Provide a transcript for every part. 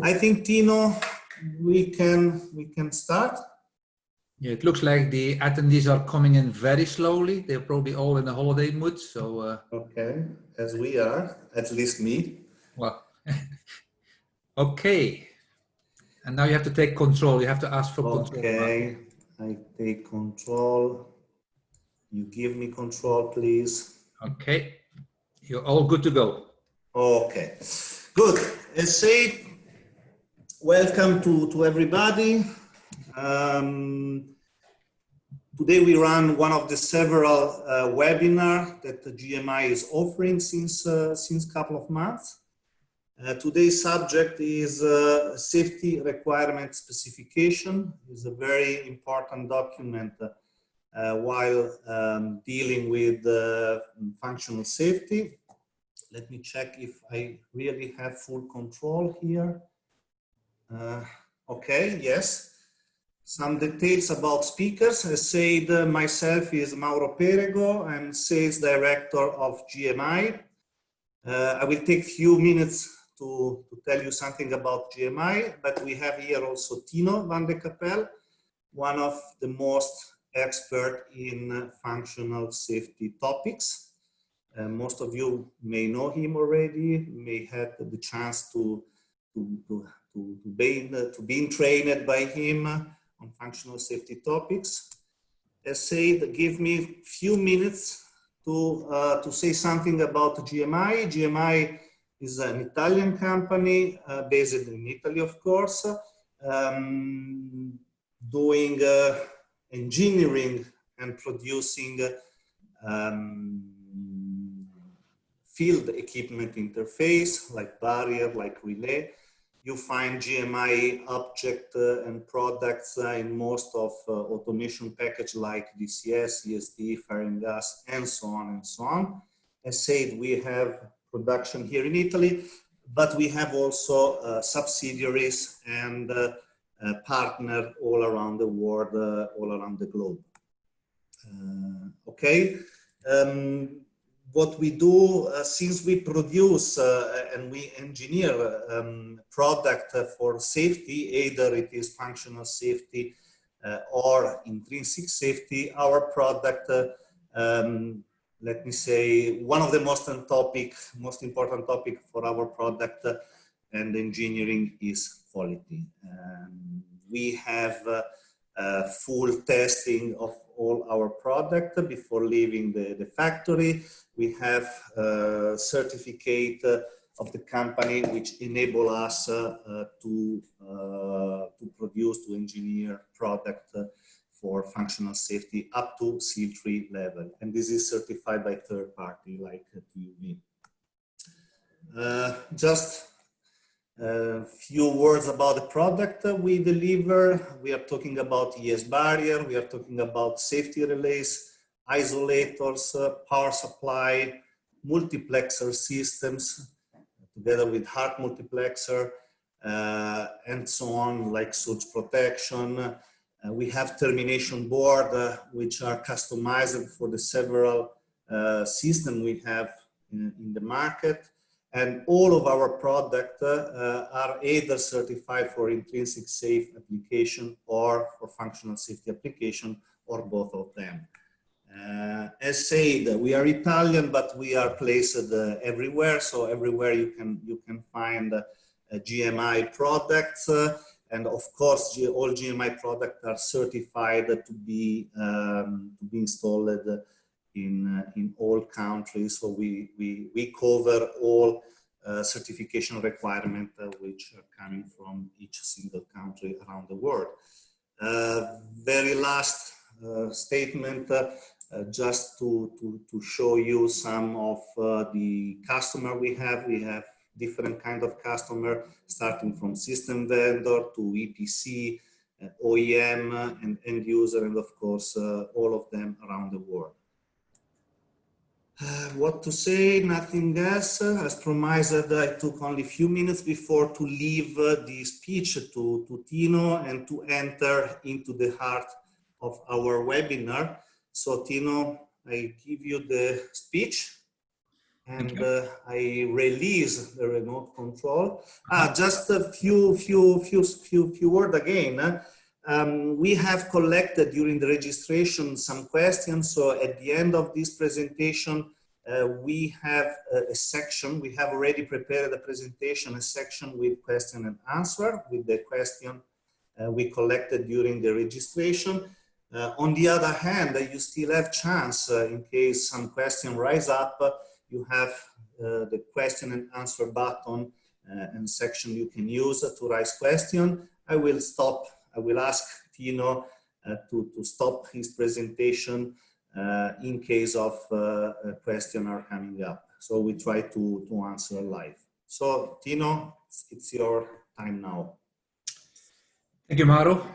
I think, Tino, we can start. Yeah, it looks like the attendees are coming in very slowly. They're probably all in a holiday mood. So okay, as we are, at least me. well, okay. And now you have to take control. You have to ask for control. Okay, I take control. You give me control, please. Okay, you're all good to go. Okay, good. As said, welcome to everybody. Today we run one of the several webinars that the GMI is offering since a couple of months. Today's subject is Safety Requirement Specification. It's a very important document while dealing with functional safety. Let me check if I really have full control here. Okay, yes. Some details about speakers. As said, myself is Mauro Perego. I'm Sales Director of GMI. I will take a few minutes to tell you something about GMI, but we have here also Tino van de Kapel, one of the most expert in functional safety topics. Most of you may know him already, may have the chance to be trained by him on functional safety topics. As said, give me a few minutes to say something about GMI. GMI is an Italian company based in Italy, of course, doing engineering and producing field equipment interface like barrier, like relay. You find GMI object and products in most of automation package like DCS, ESD, fire and gas, and so on and so on. As said, we have production here in Italy, but we have also subsidiaries and partner all around the world, all around the globe. Okay. What we do, since we produce and we engineer product for safety, either it is functional safety or intrinsic safety, our product, let me say, one of the most important topic for our product and engineering is quality. We have full testing of all our product before leaving the factory. We have a certificate of the company which enable us to produce, to engineer product for functional safety up to C3 level. And this is certified by third party like TUV. Just a few words about the product we deliver. We are talking about ES barrier, we are talking about safety relays, isolators, power supply, multiplexer systems, together with hard multiplexer, and so on, like surge protection. We have termination board, which are customized for the several systems we have in the market. And all of our products are either certified for intrinsic safe application or for functional safety application, or both of them. As said, we are Italian, but we are placed everywhere. So everywhere you can find GMI products, and of course, all GMI products are certified to be installed in all countries. So we cover all certification requirements which are coming from each single country around the world. Very last statement, just to show you some of the customer we have. We have different kind of customer, starting from system vendor to EPC, OEM, and end user, and of course all of them around the world. What to say? Nothing else. As promised, I took only a few minutes before to leave the speech to Tino and to enter into the heart of our webinar. So Tino, I give you the speech. And I release the remote control. Just a few words again. We have collected during the registration some questions. So at the end of this presentation, we have a section. We have already prepared a presentation, a section with question and answer with the question we collected during the registration. On the other hand, you still have chance in case some question rise up. You have the question and answer button and section you can use to raise question. I will ask Tino to stop his presentation in case of a question are coming up. So we try to answer live. So Tino, it's your time now. Thank you, Mauro.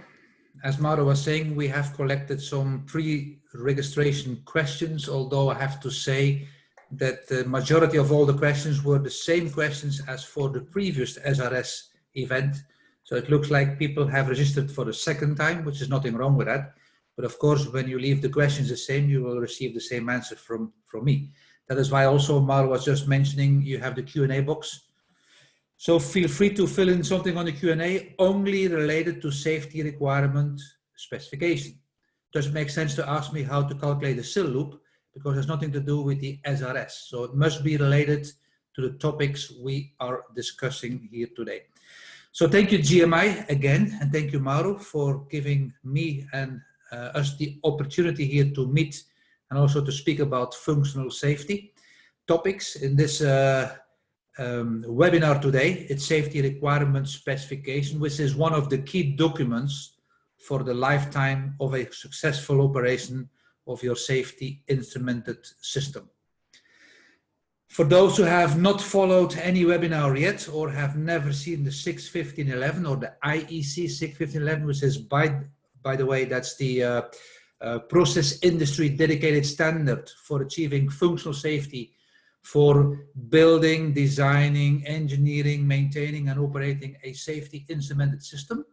As Mauro was saying, we have collected some pre-registration questions, although I have to say that the majority of all the questions were the same questions as for the previous SRS event. So it looks like people have registered for the second time, which is nothing wrong with that. But of course, when you leave the questions the same, you will receive the same answer from me. That is why also Mauro was just mentioning you have the Q&A box. So feel free to fill in something on the Q&A only related to safety requirement specification. Does it make sense to ask me how to calculate the sill loop? Because it has nothing to do with the SRS. So it must be related to the topics we are discussing here today. So thank you, GMI, again, and thank you, Mauro, for giving me and us the opportunity here to meet and also to speak about functional safety topics in this webinar today. It's Safety Requirement Specification, which is one of the key documents for the lifetime of a successful operation of your safety instrumented system. For those who have not followed any webinar yet or have never seen the 61511 or the IEC61511, which is by the way, that's the process industry dedicated standard for achieving functional safety for building, designing, engineering, maintaining and operating a safety instrumented system.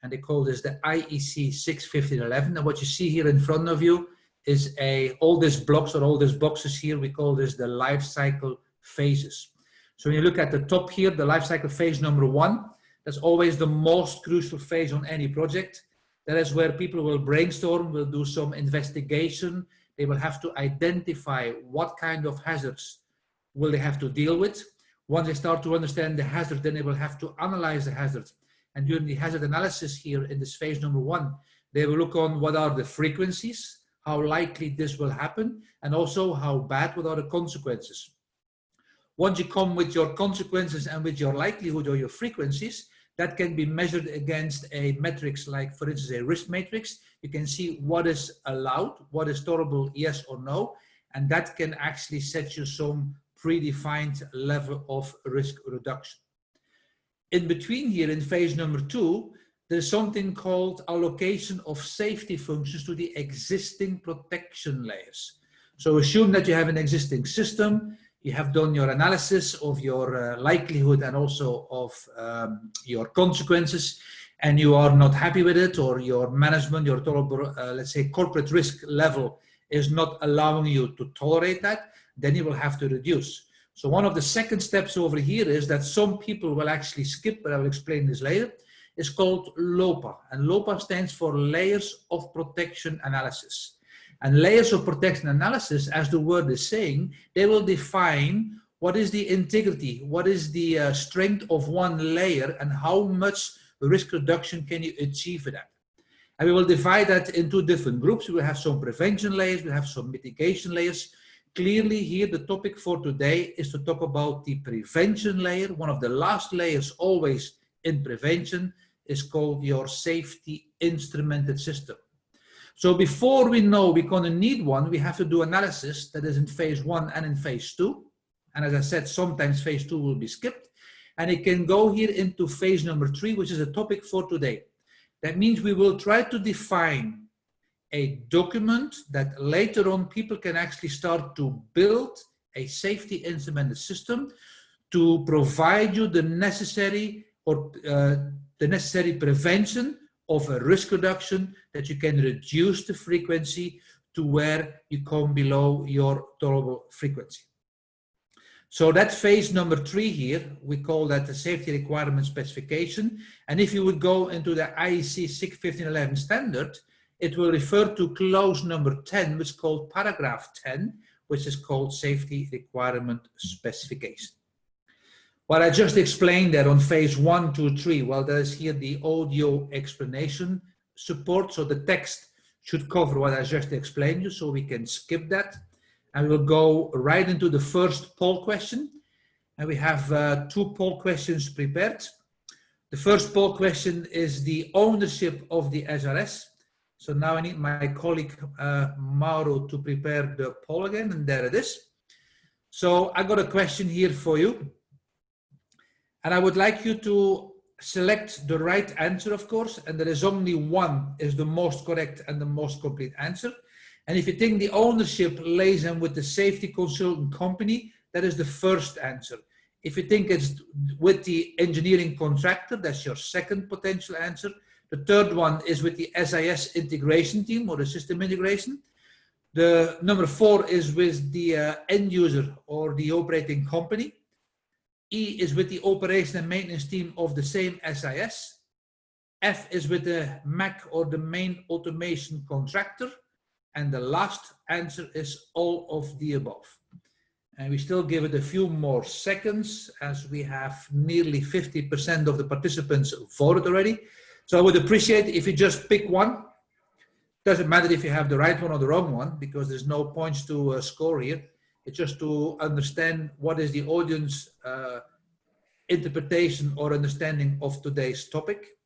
And they call this the IEC61511. And what you see here in front of you is all these blocks or all these boxes here, we call this the life cycle phases. So when you look at the top here, the life cycle phase number 1, that's always the most crucial phase on any project. That is where people will brainstorm, will do some investigation. They will have to identify what kind of hazards will they have to deal with. Once they start to understand the hazard, then they will have to analyze the hazard. And during the hazard analysis here in this phase number 1, they will look on what are the frequencies, how likely this will happen, and also how bad, what are the consequences. Once you come with your consequences and with your likelihood or your frequencies, that can be measured against a matrix like, for instance, a risk matrix. You can see what is allowed, what is tolerable, yes or no, and that can actually set you some predefined level of risk reduction. In between here in phase number 2, there's something called allocation of safety functions to the existing protection layers. So assume that you have an existing system, you have done your analysis of your likelihood and also of your consequences, and you are not happy with it, or your management, your tolerable, let's say corporate risk level is not allowing you to tolerate that, then you will have to reduce. So one of the second steps over here is that some people will actually skip, but I will explain this later. It's called LOPA, and LOPA stands for Layers of Protection Analysis. And layers of protection analysis, as the word is saying, they will define what is the integrity, what is the strength of one layer, and how much risk reduction can you achieve with that. And we will divide that into different groups. We will have some prevention layers, we have some mitigation layers. Clearly here the topic for today is to talk about the prevention layer. One of the last layers always in prevention is called your safety instrumented system. So before we know we're going to need one, we have to do analysis that is in phase 1 and in phase 2. And as I said, sometimes phase 2 will be skipped. And it can go here into phase number 3, which is a topic for today. That means we will try to define a document that later on people can actually start to build a safety instrumented system to provide you the necessary prevention of a risk reduction, that you can reduce the frequency to where you come below your tolerable frequency. So that's phase number 3 here. We call that the Safety Requirement Specification. And if you would go into the IEC61511 standard, it will refer to clause number 10, which is called paragraph 10, which is called Safety Requirement Specification. What I just explained there on phase 1, 2, 3, well, there's here the audio explanation support. So the text should cover what I just explained you, so we can skip that. And we'll go right into the first poll question. And we have 2 poll questions prepared. The first poll question is the ownership of the SRS. So now I need my colleague Mauro to prepare the poll again, and there it is. So I got a question here for you. And I would like you to select the right answer, of course, and there is only one is the most correct and the most complete answer. And if you think the ownership lays in with the safety consultant company, that is the first answer. If you think it's with the engineering contractor, that's your second potential answer. The third one is with the SIS integration team or the system integration. The number 4 is with the end user or the operating company. E is with the operation and maintenance team of the same SIS. F is with the MAC or the main automation contractor. And the last answer is all of the above. And we still give it a few more seconds as we have nearly 50% of the participants voted already. So I would appreciate if you just pick one. Doesn't matter if you have the right one or the wrong one, because there's no points to score here. It's just to understand what is the audience interpretation or understanding of today's topic.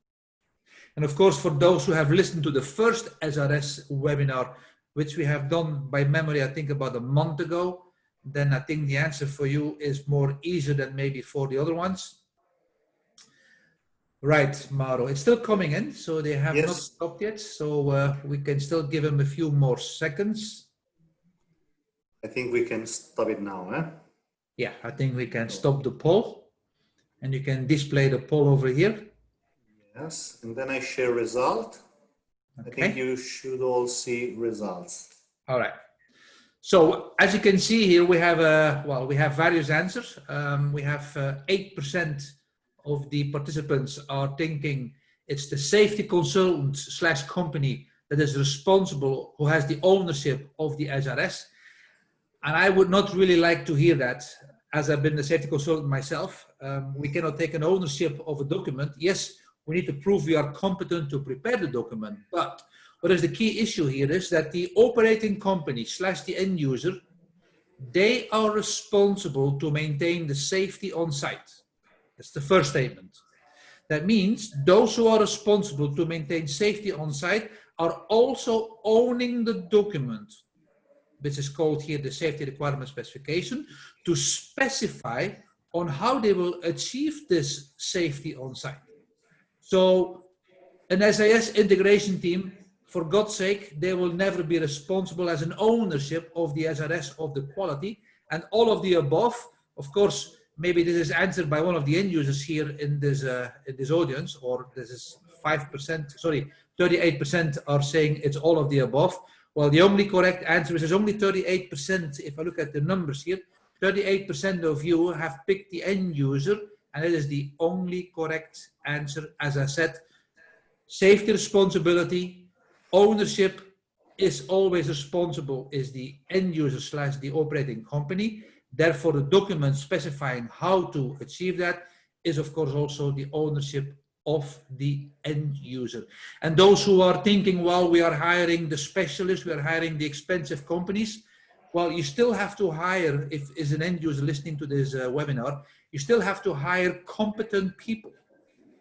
And of course, for those who have listened to the first SRS webinar, which we have done by memory, I think about a month ago, then I think the answer for you is more easier than maybe for the other ones. Right, Mauro, it's still coming in, so they have not stopped yet. So we can still give them a few more seconds. I think we can stop it now, eh? Yeah, I think we can stop the poll and you can display the poll over here. Yes, and then I share result. Okay. I think you should all see results. All right. So as you can see here, we have well, we have various answers. We have 8% of the participants are thinking it's the safety consultant / company that is responsible, who has the ownership of the SRS. And I would not really like to hear that, as I've been the safety consultant myself. We cannot take an ownership of a document. Yes, we need to prove we are competent to prepare the document. But what is the key issue here is that the operating company / the end user, they are responsible to maintain the safety on site. That's the first statement. That means those who are responsible to maintain safety on site are also owning the document, which is called here the Safety Requirement Specification, to specify on how they will achieve this safety on site. So an SIS integration team, for God's sake, they will never be responsible as an ownership of the SRS of the quality, and all of the above. Of course, maybe this is answered by one of the end users here in this audience, or this is 5%, sorry, 38% are saying it's all of the above. Well, the only correct answer is only 38%. If I look at the numbers here, 38% of you have picked the end user, and it is the only correct answer. As I said, safety responsibility, ownership is always responsible is the end user / the operating company. Therefore, the document specifying how to achieve that is, of course, also the ownership of the end user. And those who are thinking, well, we are hiring the specialists, we are hiring the expensive companies. Well, you still have to hire, if is an end user listening to this webinar, you still have to hire competent people.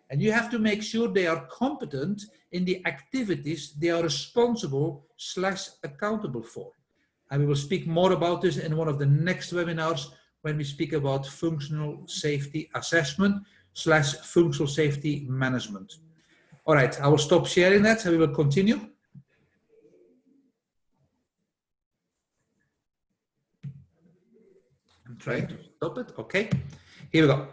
And you have to make sure they are competent in the activities they are responsible / accountable for. And we will speak more about this in one of the next webinars when we speak about functional safety assessment / functional safety management. All right, I will stop sharing that and we will continue. I'm trying to stop it. Okay, here we go.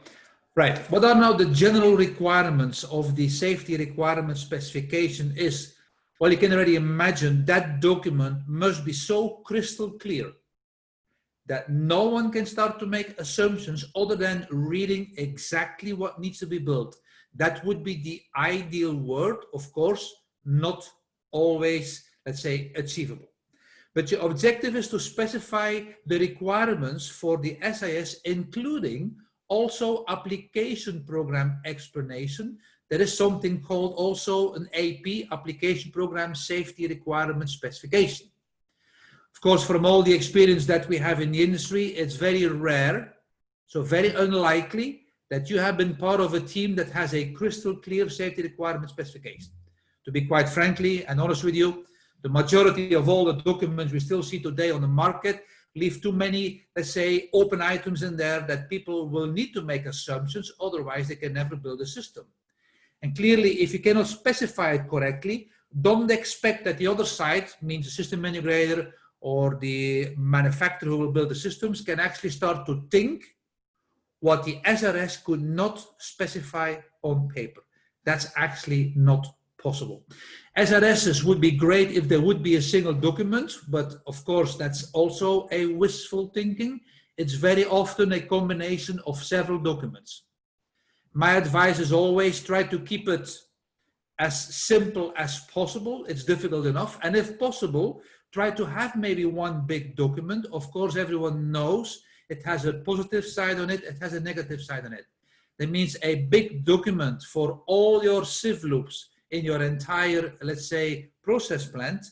Right, what are now the general requirements of the safety requirement specification is, well, you can already imagine that document must be so crystal clear that no one can start to make assumptions other than reading exactly what needs to be built. That would be the ideal world, of course, not always, let's say, achievable. But your objective is to specify the requirements for the SIS, including also application program explanation. There is something called also an AP, Application Program Safety Requirement Specification. Of course, from all the experience that we have in the industry, it's very rare, so very unlikely that you have been part of a team that has a crystal clear safety requirement specification. To be quite frankly and honest with you, the majority of all the documents we still see today on the market leave too many, let's say, open items in there that people will need to make assumptions, otherwise they can never build a system. And clearly, if you cannot specify it correctly, don't expect that the other side, means the system integrator or the manufacturer who will build the systems, can actually start to think what the SRS could not specify on paper. That's actually not possible. SRSs would be great if there would be a single document, but of course that's also a wishful thinking. It's very often a combination of several documents. My advice is always try to keep it as simple as possible. It's difficult enough, and if possible, try to have maybe one big document. Of course, everyone knows it has a positive side on it, it has a negative side on it. That means a big document for all your sieve loops in your entire, let's say, process plant,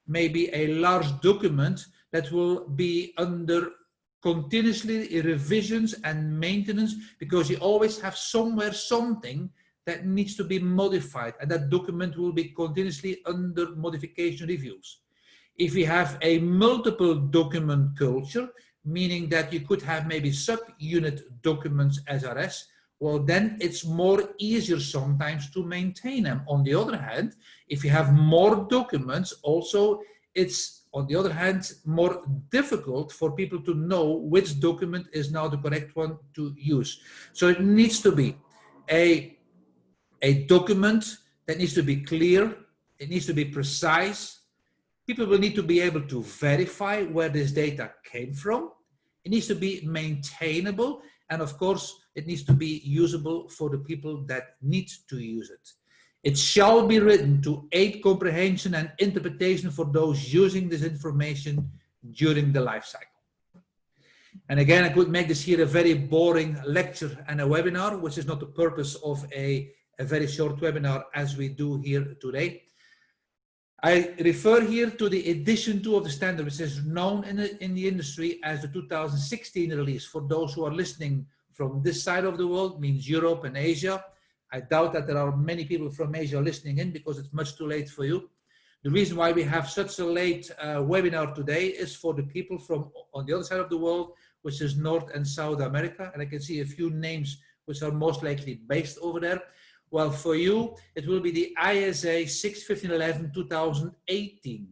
maybe a large document that will be under continuously revisions and maintenance, because you always have somewhere something that needs to be modified, and that document will be continuously under modification reviews. If you have a multiple document culture, meaning that you could have maybe sub-unit documents SRS, well, then it's more easier sometimes to maintain them. On the other hand, if you have more documents, also it's, on the other hand, more difficult for people to know which document is now the correct one to use. So it needs to be a document that needs to be clear, it needs to be precise. People will need to be able to verify where this data came from. It needs to be maintainable, and of course, it needs to be usable for the people that need to use it. It shall be written to aid comprehension and interpretation for those using this information during the life cycle. And again, I could make this here a very boring lecture and a webinar, which is not the purpose of a very short webinar as we do here today. I refer here to the edition 2 of the standard, which is known in the industry as the 2016 release. For those who are listening from this side of the world, means Europe and Asia. I doubt that there are many people from Asia listening in because it's much too late for you. The reason why we have such a late webinar today is for the people from on the other side of the world, which is North and South America. And I can see a few names which are most likely based over there. Well, for you, it will be the IEC61511 2018,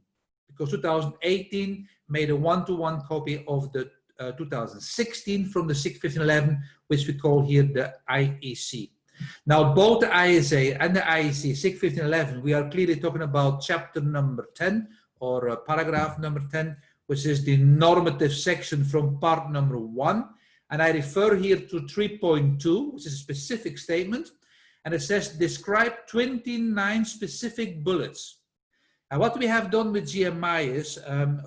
because 2018 made a one-to-one copy of the 2016 from the 61511, which we call here the IEC. Now, both the ISA and the IEC 61511, we are clearly talking about chapter number 10 or paragraph number 10, which is the normative section from part number 1. And I refer here to 3.2, which is a specific statement. And it says, describe 29 specific bullets. And what we have done with GMI is,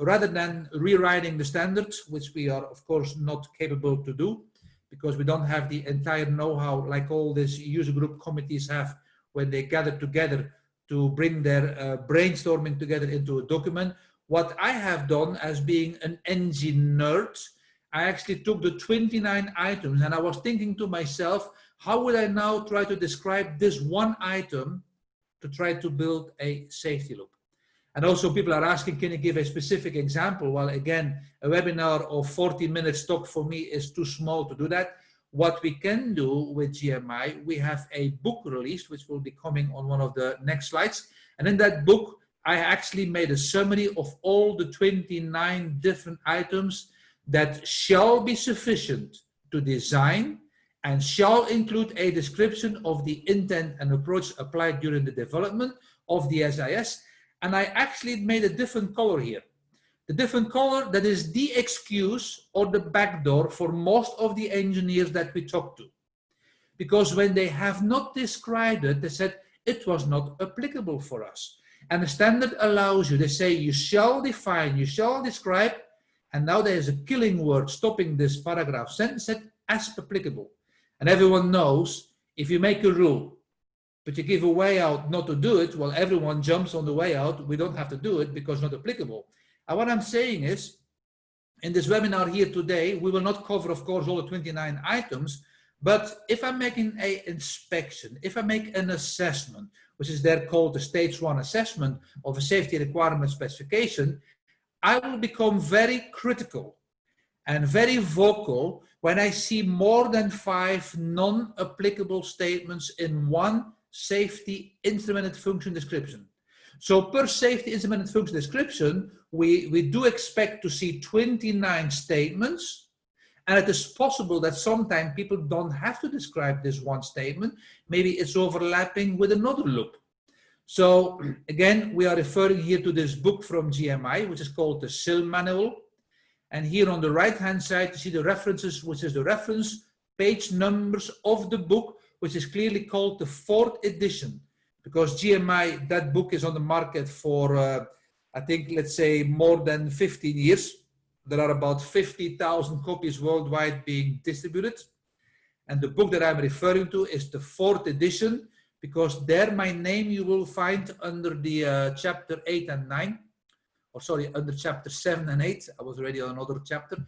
rather than rewriting the standards, which we are, of course, not capable to do, because we don't have the entire know-how like all these user group committees have when they gather together to bring their brainstorming together into a document. What I have done as being an engine nerd, I actually took the 29 items and I was thinking to myself, how would I now try to describe this one item to try to build a safety loop? And also people are asking, can you give a specific example? Well, again, a webinar of 40 minutes talk for me is too small to do that. What we can do with GMI, we have a book released, which will be coming on one of the next slides. And in that book, I actually made a summary of all the 29 different items that shall be sufficient to design and shall include a description of the intent and approach applied during the development of the SIS. And I actually made a different color here. The different color, that is the excuse or the backdoor for most of the engineers that we talk to. Because when they have not described it, they said it was not applicable for us. And the standard allows you, they say you shall define, you shall describe, and now there's a killing word stopping this paragraph sentence, said as applicable. And everyone knows if you make a rule, but you give a way out not to do it, well, everyone jumps on the way out. We don't have to do it because not applicable. And what I'm saying is, in this webinar here today, we will not cover, of course, all the 29 items, but if I'm making an inspection, if I make an assessment, which is there called the stage 1 assessment of a safety requirement specification, I will become very critical and very vocal when I see more than 5 non-applicable statements in one safety instrumented function description. So per safety instrumented function description, we do expect to see 29 statements, and it is possible that sometimes people don't have to describe this one statement. Maybe it's overlapping with another loop. So again, we are referring here to this book from GMI, which is called the SIL manual. And here on the right-hand side, you see the references, which is the reference page numbers of the book, which is clearly called the 4th edition, because GMI, that book is on the market for, I think, let's say more than 15 years. There are about 50,000 copies worldwide being distributed. And the book that I'm referring to is the 4th edition, because there my name you will find under the chapter 8 and 9, or sorry, under chapter 7 and 8. I was already on another chapter.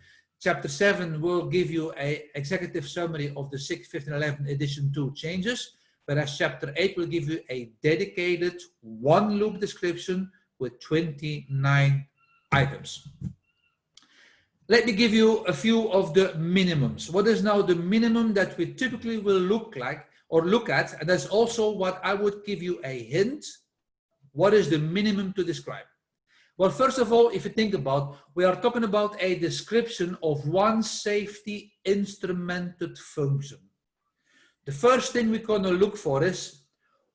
Chapter 7 will give you an executive summary of the 61511 edition 2 changes, whereas chapter 8 will give you a dedicated one loop description with 29 items. Let me give you a few of the minimums. What is now the minimum that we typically will look at, and that's also what I would give you a hint. What is the minimum to describe? Well, first of all, if you think about, we are talking about a description of one safety instrumented function. The first thing we're going to look for is,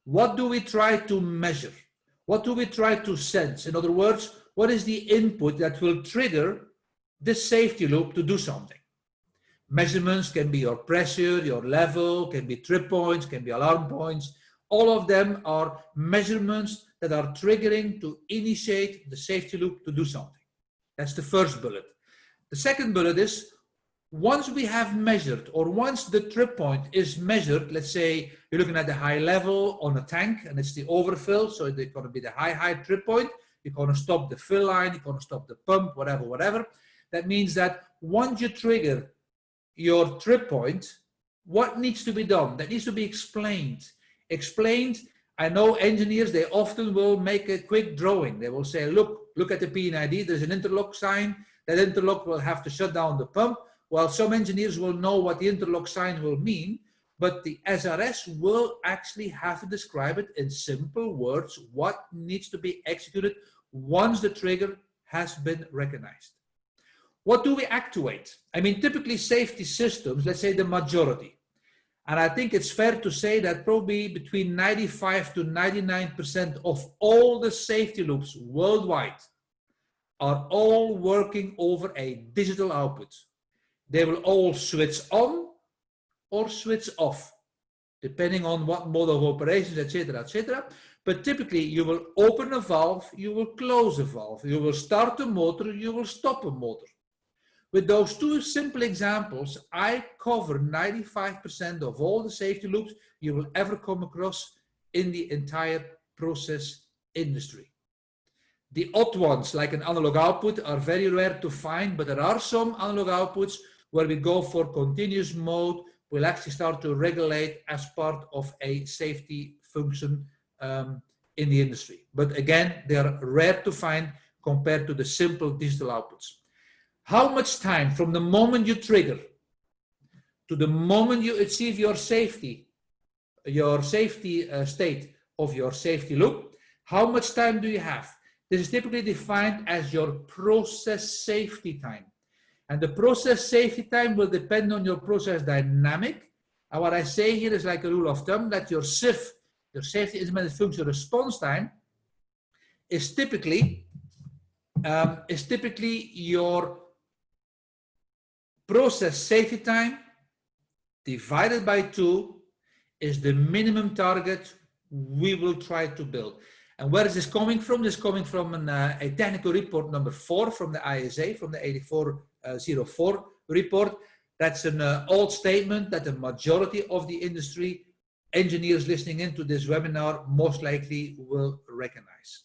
what do we try to measure? What do we try to sense? In other words, what is the input that will trigger this safety loop to do something? Measurements can be your pressure, your level, can be trip points, can be alarm points. All of them are measurements that are triggering to initiate the safety loop to do something. That's the first bullet. The second bullet is, once we have measured, or once the trip point is measured, let's say you're looking at the high level on a tank and it's the overfill, so it's going to be the high trip point. You're going to stop the fill line, you're going to stop the pump, whatever. That means that once you trigger your trip point, what needs to be done? That needs to be explained. I know engineers, they often will make a quick drawing. They will say, look at the P&ID, there's an interlock sign. That interlock will have to shut down the pump. Well, some engineers will know what the interlock sign will mean, but the SRS will actually have to describe it in simple words, what needs to be executed once the trigger has been recognized. What do we actuate? I mean, typically safety systems, let's say the majority. And I think it's fair to say that probably between 95 to 99% of all the safety loops worldwide are all working over a digital output. They will all switch on or switch off, depending on what mode of operations, etc., etc. But typically you will open a valve, you will close a valve, you will start a motor, you will stop a motor. With those two simple examples, I cover 95% of all the safety loops you will ever come across in the entire process industry. The odd ones, like an analog output, are very rare to find, but there are some analog outputs where we go for continuous mode. We'll actually start to regulate as part of a safety function in the industry. But again, they are rare to find compared to the simple digital outputs. How much time from the moment you trigger to the moment you achieve your safety state of your safety loop, how much time do you have? This is typically defined as your process safety time. And the process safety time will depend on your process dynamic. And what I say here is like a rule of thumb that your SIF, your safety instrumented function response time, is typically is typically your process safety time divided by 2 is the minimum target we will try to build. And where is this coming from? This is coming from a technical report number 4 from the ISA, from the 8404 report. That's an old statement that the majority of the industry engineers listening into this webinar most likely will recognize.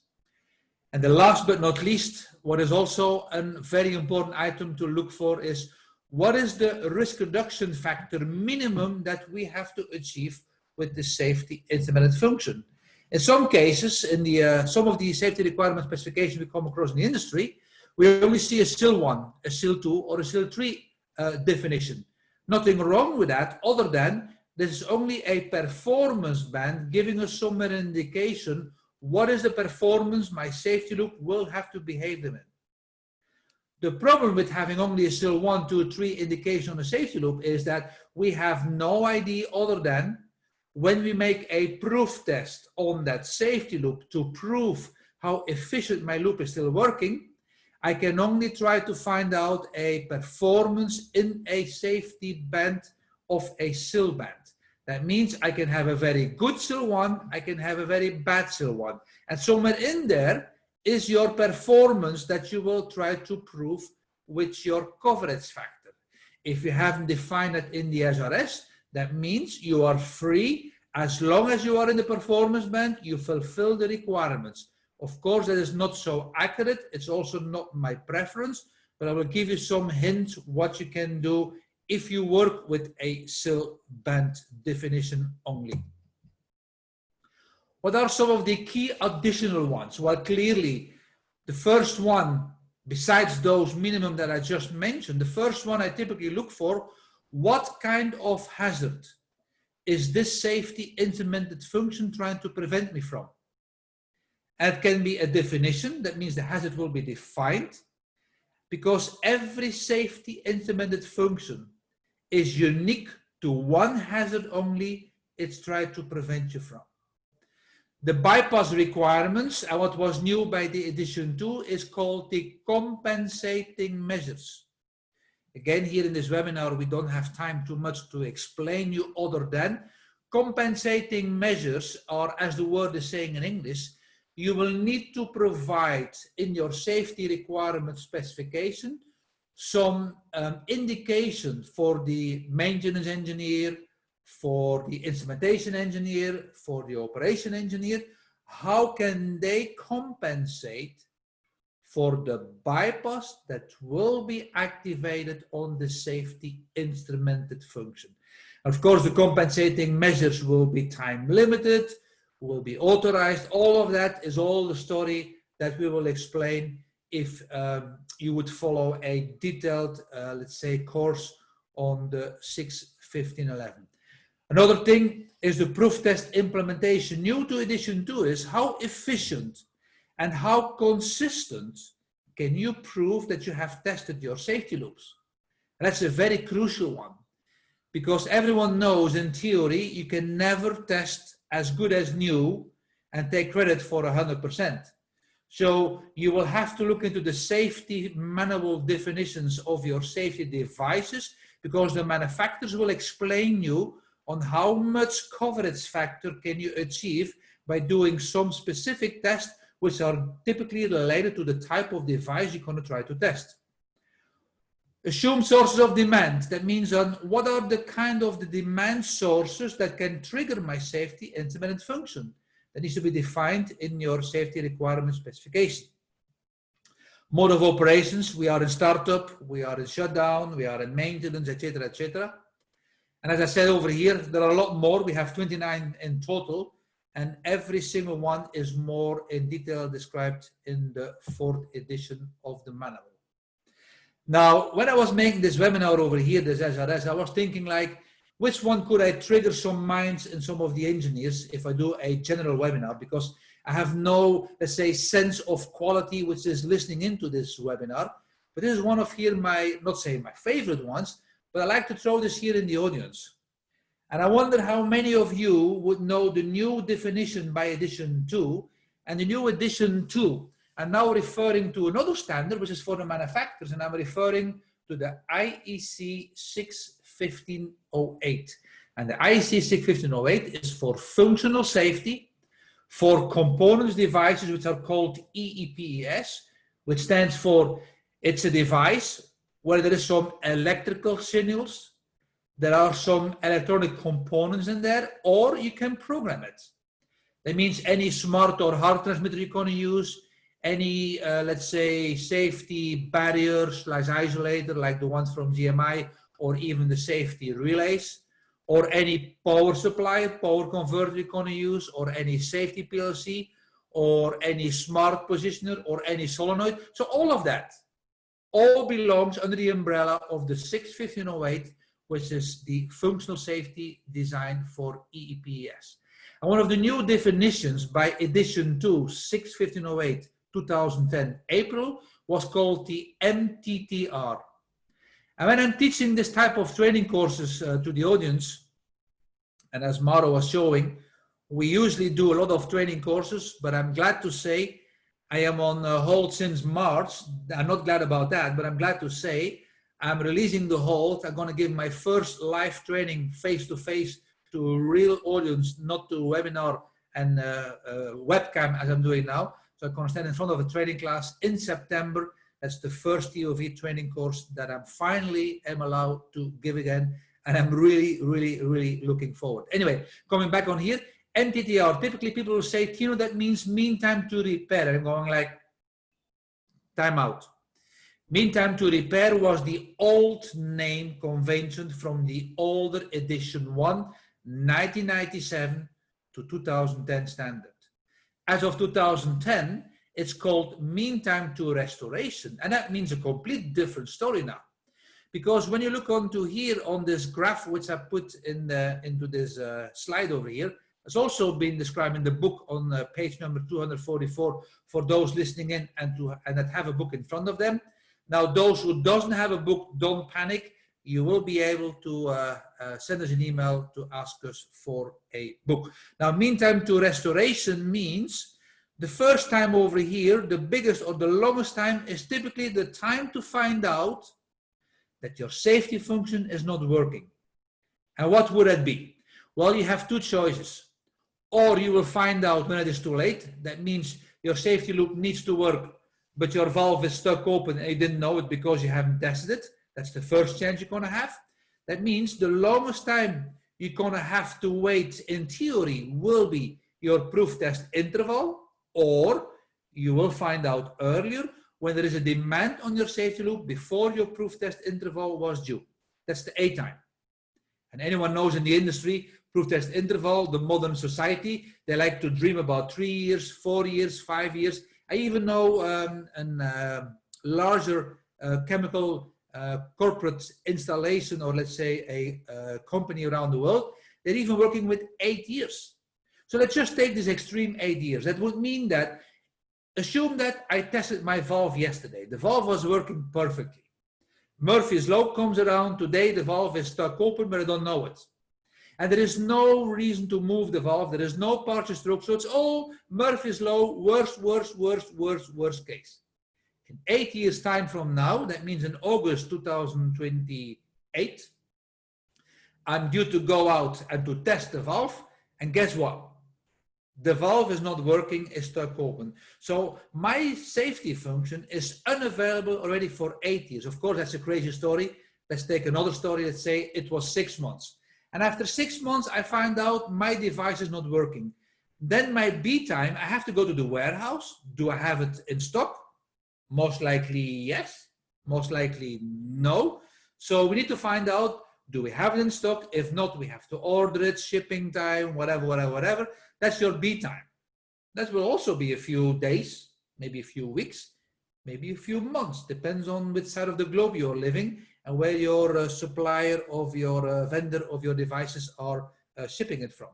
And the last but not least, what is also a very important item to look for is what is the risk reduction factor minimum that we have to achieve with the safety intermittent function. In some cases, in the some of the safety requirement specifications we come across in the industry, we only see a SIL 1, a SIL 2, or a SIL 3 definition. Nothing wrong with that, other than this is only a performance band giving us some indication what is the performance my safety loop will have to behave in. The problem with having only a SIL 1, 2, 3 indication on a safety loop is that we have no idea other than when we make a proof test on that safety loop to prove how efficient my loop is still working, I can only try to find out a performance in a safety band of a SIL band. That means I can have a very good SIL 1, I can have a very bad SIL 1. And somewhere in there is your performance that you will try to prove with your coverage factor. If you haven't defined it in the SRS, that means you are free. As long as you are in the performance band, you fulfill the requirements. Of course, that is not so accurate. It's also not my preference, but I will give you some hints what you can do if you work with a SIL band definition only. What are some of the key additional ones? Well, clearly, the first one, besides those minimum that I just mentioned, the first one I typically look for, what kind of hazard is this safety intermittent function trying to prevent me from? And it can be a definition, that means the hazard will be defined, because every safety intermittent function is unique to one hazard only it's trying to prevent you from. The bypass requirements, and what was new by the edition 2, is called the compensating measures. Again, here in this webinar, we don't have time too much to explain you other than compensating measures are, as the word is saying in English, you will need to provide in your safety requirement specification some indication for the maintenance engineer, for the instrumentation engineer, for the operation engineer, how can they compensate for the bypass that will be activated on the safety instrumented function. Of course, the compensating measures will be time limited, will be authorized. All of that is all the story that we will explain if you would follow a detailed, let's say, course on the 61511. Another thing is the proof test implementation. New to edition 2 is how efficient and how consistent can you prove that you have tested your safety loops? And that's a very crucial one, because everyone knows in theory you can never test as good as new and take credit for 100%. So you will have to look into the safety manual definitions of your safety devices, because the manufacturers will explain you on how much coverage factor can you achieve by doing some specific tests which are typically related to the type of device you're going to try to test. Assume sources of demand. That means on what are the kind of the demand sources that can trigger my safety intermittent function. That needs to be defined in your safety requirement specification. Mode of operations, we are in startup, we are in shutdown, we are in maintenance, etc., etc. And as I said over here, there are a lot more. We have 29 in total, and every single one is more in detail described in the 4th edition of the manual. Now, when I was making this webinar over here, this SRS, I was thinking like, which one could I trigger some minds in some of the engineers if I do a general webinar? Because I have no, let's say, sense of quality which is listening into this webinar. But this is one of here my, not say my favorite ones, but I like to throw this here in the audience. And I wonder how many of you would know the new definition by edition 2. And the new edition 2 I'm now referring to another standard, which is for the manufacturers, and I'm referring to the IEC61511. And the IEC61511 is for functional safety for components devices which are called EEPES, which stands for it's a device where there is some electrical signals, there are some electronic components in there, or you can program it. That means any smart or hard transmitter you're going to use, any, let's say, safety barriers, like isolator, like the ones from GMI, or even the safety relays, or any power supply, power converter you're going to use, or any safety PLC, or any smart positioner, or any solenoid. So all of that all belongs under the umbrella of the 61508, which is the functional safety design for EEPES. And one of the new definitions by edition 2, 61508, 2010, April, was called the MTTR. And when I'm teaching this type of training courses to the audience, and as Maro was showing, we usually do a lot of training courses, but I'm glad to say I am on hold since March. I'm not glad about that, but I'm glad to say I'm releasing the hold. I'm going to give my first live training face-to-face to a real audience, not to webinar and webcam as I'm doing now. So I'm going to stand in front of a training class in September. That's the first TOV training course that I'm finally allowed to give again. And I'm really, really, really looking forward. Anyway, coming back on here, MTTR, typically people will say, Tino, that means mean time to repair. I'm going like, time out. Mean time to repair was the old name convention from the older edition 1, 1997 to 2010 standard. As of 2010, it's called mean time to restoration. And that means a complete different story now. Because when you look onto here on this graph, which I put in into this slide over here, it's also been described in the book on page number 244 for those listening in and that have a book in front of them. Now, those who doesn't have a book, don't panic. You will be able to send us an email to ask us for a book. Now, meantime to restoration means the first time over here, the biggest or the longest time is typically the time to find out that your safety function is not working. And what would that be? Well, you have two choices. Or you will find out when it is too late. That means your safety loop needs to work, but your valve is stuck open and you didn't know it because you haven't tested it. That's the first chance you're going to have. That means the longest time you're going to have to wait in theory will be your proof test interval, or you will find out earlier when there is a demand on your safety loop before your proof test interval was due. That's the A time. And anyone knows in the industry, proof test interval, the modern society, they like to dream about 3 years, 4 years, 5 years. I even know a larger chemical corporate installation, or let's say a company around the world, they're even working with 8 years. So let's just take this extreme 8 years. That would mean that, assume that I tested my valve yesterday. The valve was working perfectly. Murphy's Law comes around today, the valve is stuck open, but I don't know it. And there is no reason to move the valve. There is no partial stroke. So it's all Murphy's Law, worst case. In 8 years' time from now, that means in August 2028, I'm due to go out and to test the valve. And guess what? The valve is not working, is stuck open. So my safety function is unavailable already for 8 years. Of course, that's a crazy story. Let's take another story. Let's say it was 6 months. And after 6 months, I find out my device is not working. Then my B time, I have to go to the warehouse. Do I have it in stock? Most likely yes. Most likely no. So we need to find out, do we have it in stock? If not, we have to order it, shipping time, whatever. That's your B time. That will also be a few days, maybe a few weeks, maybe a few months. Depends on which side of the globe you're living and where your supplier of your vendor of your devices are shipping it from.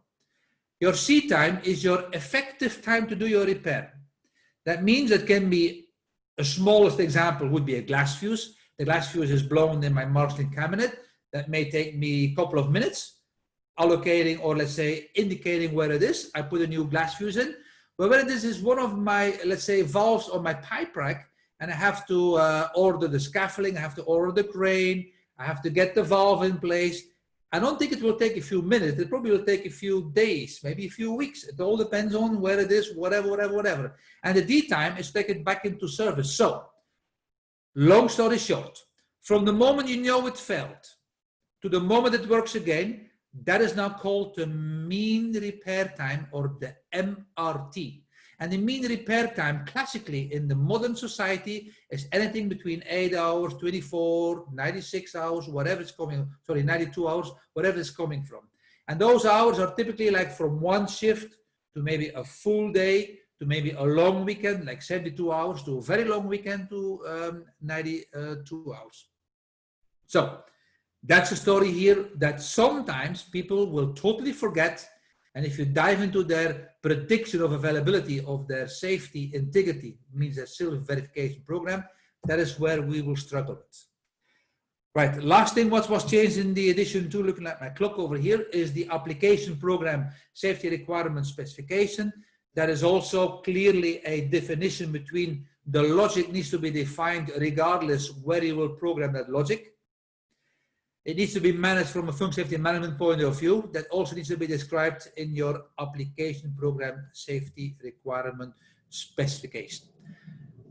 Your C time is your effective time to do your repair. That means it can be, a smallest example would be a glass fuse. The glass fuse is blown in my marshalling cabinet. That may take me a couple of minutes, allocating or let's say indicating where it is. I put a new glass fuse in. But when this is one of my, let's say, valves on my pipe rack, and I have to order the scaffolding, I have to order the crane, I have to get the valve in place, I don't think it will take a few minutes. It probably will take a few days, maybe a few weeks. It all depends on where it is, whatever. And the D time is taken back into service. So, long story short, from the moment you know it failed to the moment it works again, that is now called the mean repair time, or the MRT. And the mean repair time classically in the modern society is anything between 8 hours, 24, 96 hours, whatever it's coming, sorry, 92 hours, whatever it's coming from. And those hours are typically like from one shift to maybe a full day, to maybe a long weekend, like 72 hours, to a very long weekend to 92 hours. So that's a story here that sometimes people will totally forget. And if you dive into their prediction of availability of their safety integrity, means their self-verification program, that is where we will struggle with. Right, last thing what was changed in the edition 2, looking at my clock over here, is the application program safety requirement specification. That is also clearly a definition between the logic needs to be defined regardless where you will program that logic. It needs to be managed from a function safety management point of view. That also needs to be described in your application program safety requirement specification.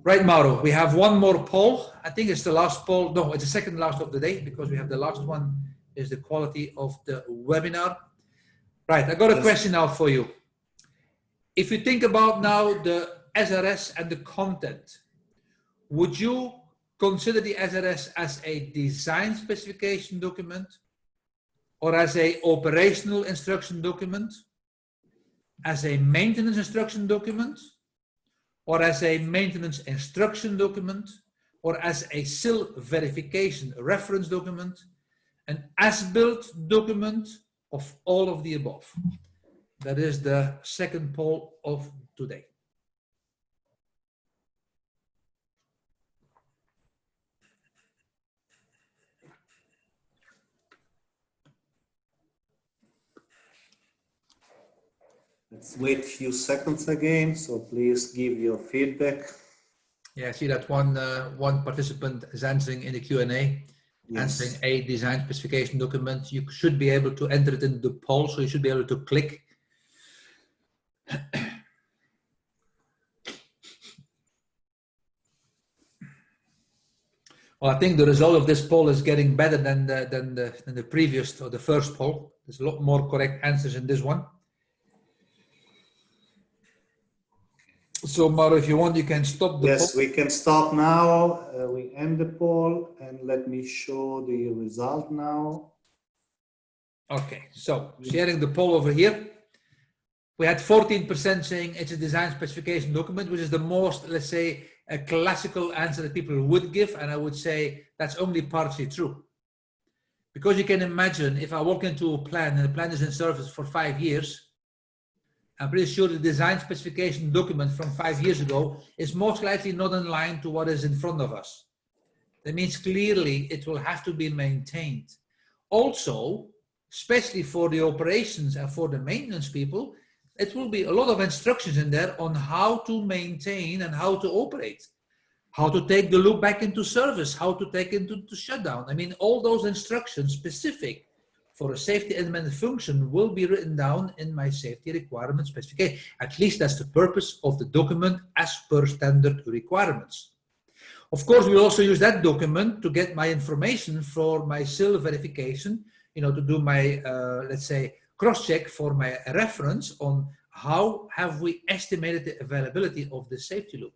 Right, Mauro, we have one more poll. I think it's the last poll. No, it's the second last of the day, because we have the last one is the quality of the webinar. Right, I got a question now for you. If you think about now the SRS and the content, would you consider the SRS as a design specification document, or as a operational instruction document, as a maintenance instruction document, or as a maintenance instruction document, or as a SIL verification reference document, an as-built document, of all of the above? That is the second poll of today. Let's wait a few seconds again, so please give your feedback. Yeah, I see that one participant is answering in the Q&A, answering a design specification document. You should be able to enter it in the poll, so you should be able to click. Well, I think the result of this poll is getting better than the previous or the first poll. There's a lot more correct answers in this one. So, Mauro, if you want, you can stop the poll. Yes, we can stop now. We end the poll, and let me show the result now. Okay, so sharing the poll over here. We had 14% saying it's a design specification document, which is the most, let's say, a classical answer that people would give. And I would say that's only partially true. Because you can imagine if I walk into a plant and the plant is in service for 5 years, I'm pretty sure the design specification document from 5 years ago is most likely not in line to what is in front of us. That means clearly it will have to be maintained. Also, especially for the operations and for the maintenance people, it will be a lot of instructions in there on how to maintain and how to operate, how to take the loop back into service, how to take it into shutdown. I mean, all those instructions specific for a safety implemented function will be written down in my safety requirement specification. At least that's the purpose of the document as per standard requirements. Of course, we also use that document to get my information for my SIL verification, you know, to do my, let's say, cross-check for my reference on how have we estimated the availability of the safety loop.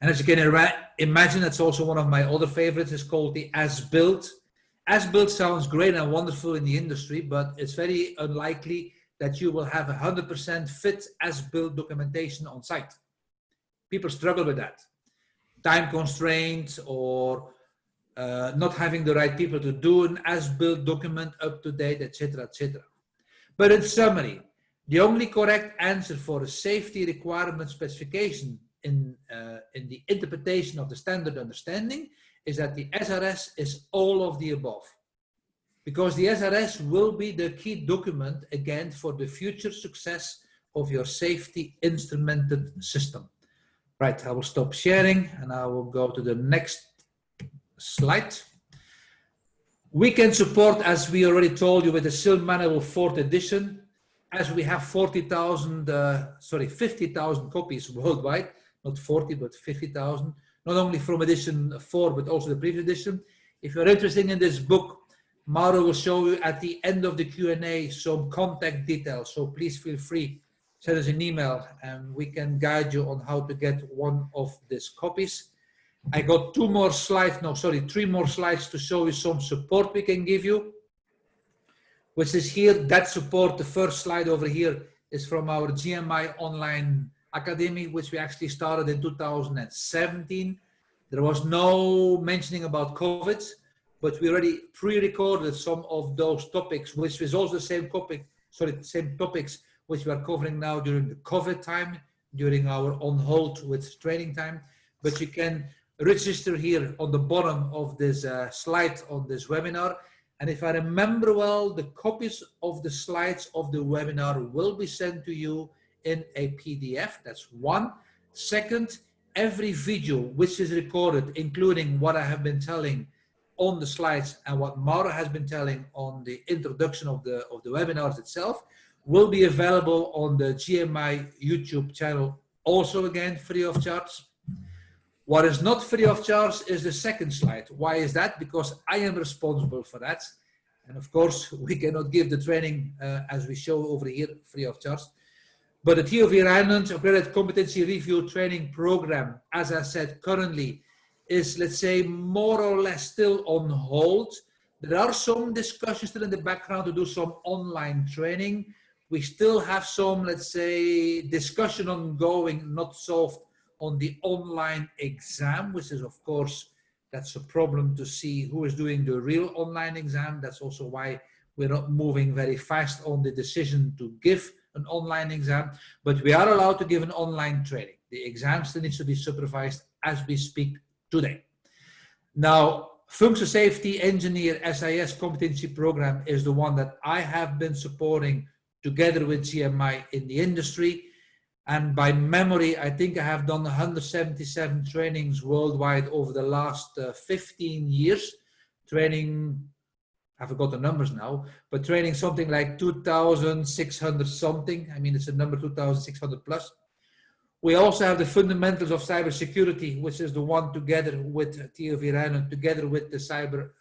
And as you can imagine, that's also one of my other favorites. It's called the as-built. As-built sounds great and wonderful in the industry, but it's very unlikely that you will have 100% fit as-built documentation on site. People struggle with that. Time constraints or not having the right people to do an as-built document up to date, etc., etc. But in summary, the only correct answer for a safety requirement specification in the interpretation of the standard understanding is that the SRS is all of the above. Because the SRS will be the key document, again, for the future success of your safety instrumented system. Right, I will stop sharing and I will go to the next slide. We can support, as we already told you, with the SIL Manual 4th edition, as we have 50,000 copies worldwide, not 40, but 50,000, not only from edition 4, but also the previous edition. If you're interested in this book, Mauro will show you at the end of the Q&A some contact details. So please feel free, send us an email and we can guide you on how to get one of these copies. I got three more slides to show you some support we can give you, which is here. That support, the first slide over here, is from our GMI Online Academy, which we actually started in 2017. There was no mentioning about COVID, but we already pre-recorded some of those topics, which was also the same topics which we are covering now during the COVID time, during our on hold with training time. But you can register here on the bottom of this slide on this webinar. And if I remember well, the copies of the slides of the webinar will be sent to you in a PDF. That's one. Second, every video which is recorded, including what I have been telling on the slides and what Mauro has been telling on the introduction of the webinars itself, will be available on the GMI YouTube channel, also again free of charge. What is not free of charge is the second slide. Why is that? Because I am responsible for that. And of course, we cannot give the training as we show over here free of charge. But the TÜV Rheinland Accredited Competency Review Training Program, as I said, currently is, let's say, more or less still on hold. There are some discussions still in the background to do some online training. We still have some, let's say, discussion ongoing, not solved, on the online exam, which is, of course, that's a problem to see who is doing the real online exam. That's also why we're not moving very fast on the decision to give an online exam, but we are allowed to give an online training. The exam still needs to be supervised as we speak today. Now, Functional Safety Engineer SIS Competency Program is the one that I have been supporting together with GMI in the industry. And by memory, I think I have done 177 trainings worldwide over the last 15 years, training, I forgot the numbers now, but training something like 2,600 something. I mean, it's a number 2,600 plus. We also have the fundamentals of cybersecurity, which is the one together with TÜV Rheinland, together with the cyber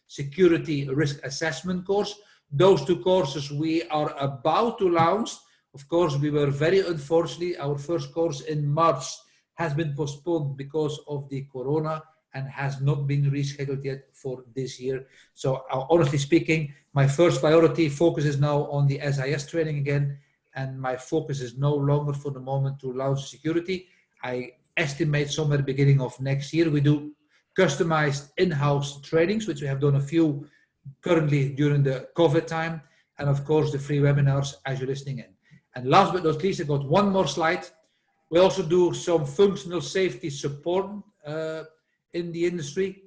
security risk assessment course. Those two courses we are about to launch. Of course, we were very unfortunately, our first course in March has been postponed because of the corona and has not been rescheduled yet for this year. So honestly speaking, my first priority focus is now on the SIS training again, and my focus is no longer for the moment to launch security. I estimate somewhere beginning of next year. We do customized in-house trainings, which we have done a few currently during the COVID time, and of course the free webinars as you're listening in. And last but not least, I got one more slide. We also do some functional safety support in the industry,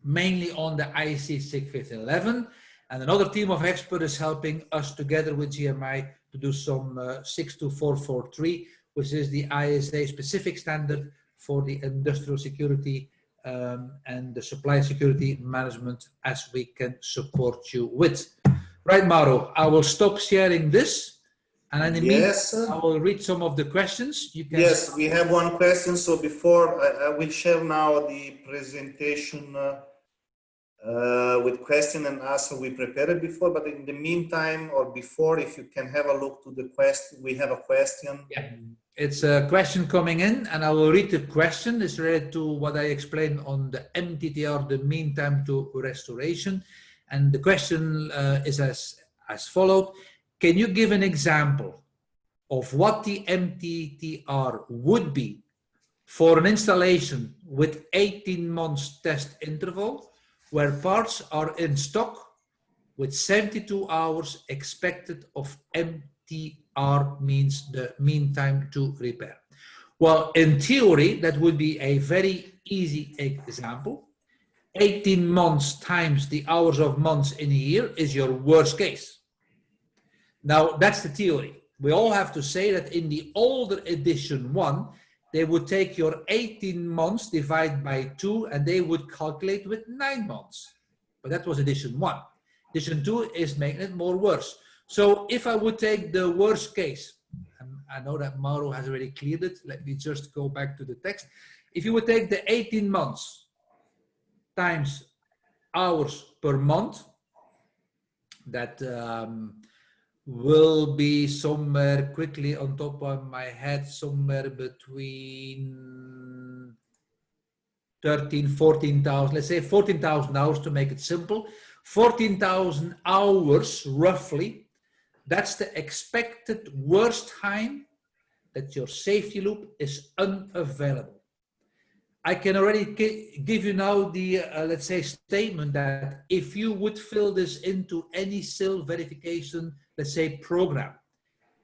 mainly on the IEC61511. And another team of experts is helping us together with GMI to do some 62443, which is the ISA specific standard for the industrial security and the supply security management, as we can support you with. Right, Mauro, I will stop sharing this. And in the meantime, I will read some of the questions. You can we have one question. So before, I will share now the presentation with question and answer we prepared before. But in the meantime, or before, if you can have a look to the question, we have a question. Yeah, it's a question coming in, and I will read the question. It's related to what I explained on the MTTR, the mean time to restoration. And the question is as followed. Can you give an example of what the MTTR would be for an installation with 18 months test interval, where parts are in stock with 72 hours expected of MTR, means the mean time to repair? Well, in theory, that would be a very easy example. 18 months times the hours of months in a year is your worst case. Now, that's the theory. we all have to say that in the older edition 1, they would take your 18 months, divide by 2, and they would calculate with 9 months. But that was edition 1. Edition 2 is making it more worse. So if I would take the worst case, and I know that Mauro has already cleared it, let me just go back to the text. If you would take the 18 months times hours per month, that will be somewhere quickly on top of my head, somewhere between 13, 14,000, let's say 14,000 hours to make it simple. 14,000 hours roughly, that's the expected worst time that your safety loop is unavailable. I can already give you now the, let's say, statement that if you would fill this into any SIL verification, let's say, program,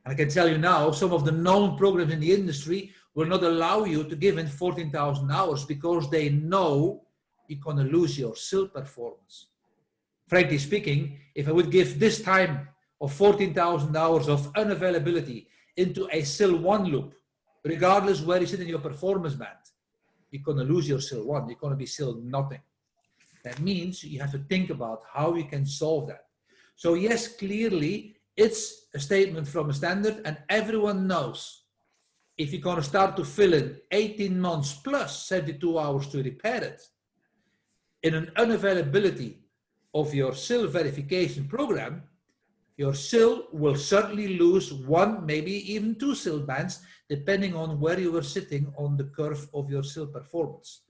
and I can tell you now, some of the known programs in the industry will not allow you to give in 14,000 hours because they know you're going to lose your SIL performance. Frankly speaking, if I would give this time of 14,000 hours of unavailability into a SIL 1 loop, regardless where you sit in your performance band, you're going to lose your SIL 1, you're going to be SIL nothing. That means you have to think about how you can solve that. So yes, clearly, it's a statement from a standard, and everyone knows if you're going to start to fill in 18 months plus 72 hours to repair it, in an unavailability of your SIL verification program, your SIL will certainly lose 1, maybe even 2 SIL bands, depending on where you were sitting on the curve of your SIL performance.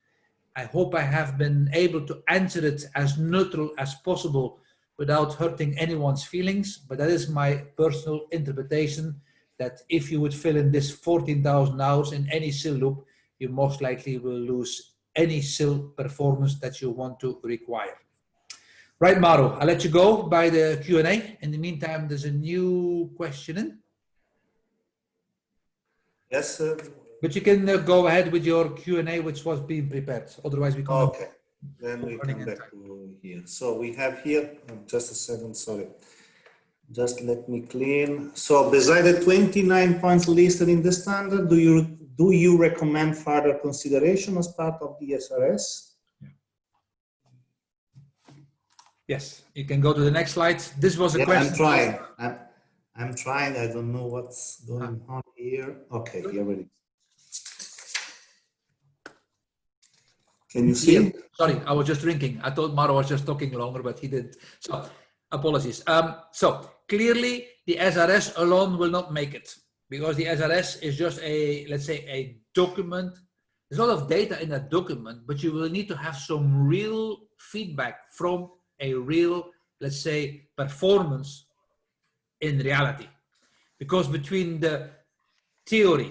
I hope I have been able to answer it as neutral as possible without hurting anyone's feelings, but that is my personal interpretation, that if you would fill in this 14,000 hours in any SIL loop, you most likely will lose any SIL performance that you want to require. Right, Mauro, I'll let you go by the Q&A. In the meantime, there's a new question in. Yes, sir. But you can go ahead with your Q&A, which was being prepared. Otherwise, we can't. Okay, then we come back to here. So we have here, just a second, sorry. Just let me clean. So beside the 29 points listed in the standard, do you recommend further consideration as part of the SRS? Yes, you can go to the next slide. This was a question. I'm trying. I'm trying. I don't know what's going on here. Okay, here it is. Can you see? Yeah. Sorry, I was just drinking. I thought Mauro was just talking longer, but he didn't. So, apologies. So, clearly, the SRS alone will not make it, because the SRS is just a, let's say, a document. There's a lot of data in that document, but you will need to have some real feedback from a real, let's say, performance in reality. Because between the theory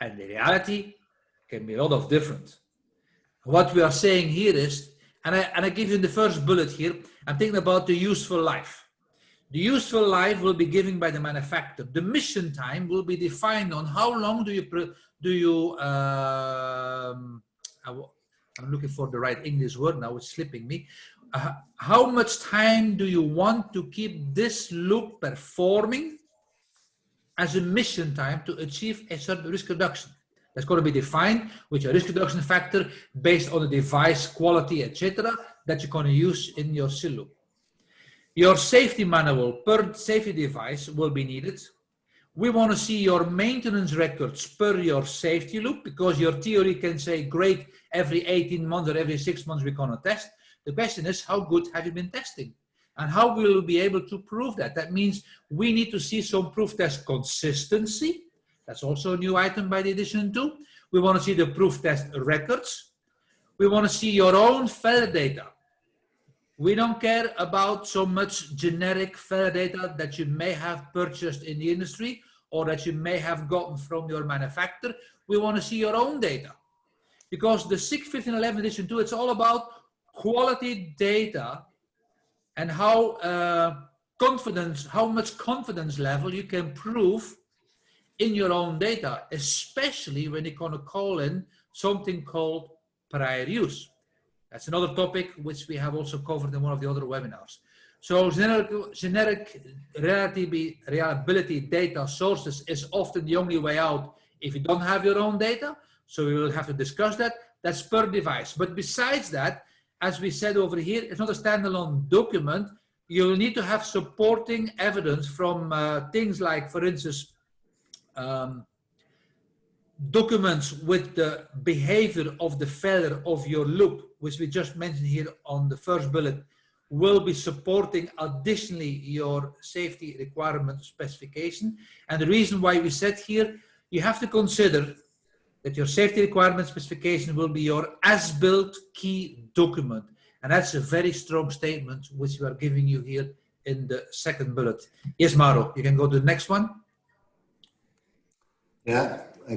and the reality can be a lot of different. What we are saying here is, and I give you in the first bullet here, I'm thinking about the useful life. The useful life will be given by the manufacturer. The mission time will be defined on how long I'm looking for the right English word now, it's slipping me. How much time do you want to keep this loop performing as a mission time to achieve a certain risk reduction? That's going to be defined with your risk reduction factor based on the device quality, etc., that you're going to use in your SIL loop. Your safety manual per safety device will be needed. We want to see your maintenance records per your safety loop, because your theory can say, great, every 18 months or every 6 months we're going to test. The question is, how good have you been testing? And how will you be able to prove that? That means we need to see some proof test consistency. That's also a new item by the edition 2. We want to see the proof test records. We want to see your own failure data. We don't care about so much generic failure data that you may have purchased in the industry or that you may have gotten from your manufacturer. We want to see your own data. Because the 61511 edition 2, it's all about quality data and how much confidence level you can prove in your own data, especially when you're going to call in something called prior use. That's another topic which we have also covered in one of the other webinars. So generic reliability data sources is often the only way out if you don't have your own data. So we will have to discuss that. That's per device. But besides that, as we said over here, it's not a standalone document. You'll need to have supporting evidence from things like, for instance, documents with the behavior of the failure of your loop, which we just mentioned here on the first bullet, will be supporting additionally your safety requirement specification. And the reason why we said here, you have to consider that your safety requirement specification will be your as-built key document. And that's a very strong statement which we are giving you here in the second bullet. Yes, Mauro, you can go to the next one. Yeah, I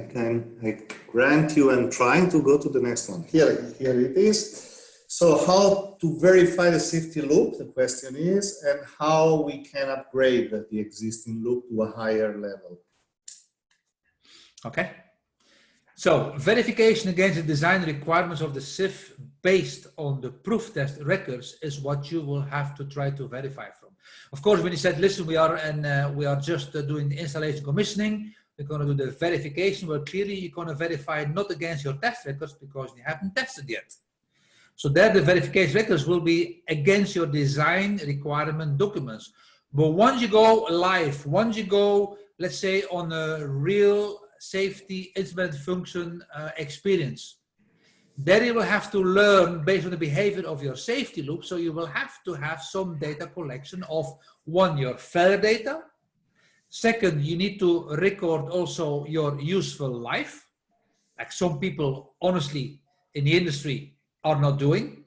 grant you. I'm trying to go to the next one. Here it is. So how to verify the safety loop, the question is, and how we can upgrade the existing loop to a higher level. Okay. So verification against the design requirements of the SIF based on the proof test records is what you will have to try to verify from. Of course, when you said, listen, we are just doing the installation commissioning, we're going to do the verification, well, clearly you're going to verify not against your test records because you haven't tested yet. So there the verification records will be against your design requirement documents. But once you go live, once you go, let's say, on a real safety instrument function experience, then you will have to learn based on the behavior of your safety loop. So you will have to have some data collection of, one, your failure data. Second, you need to record also your useful life, like some people, honestly, in the industry are not doing.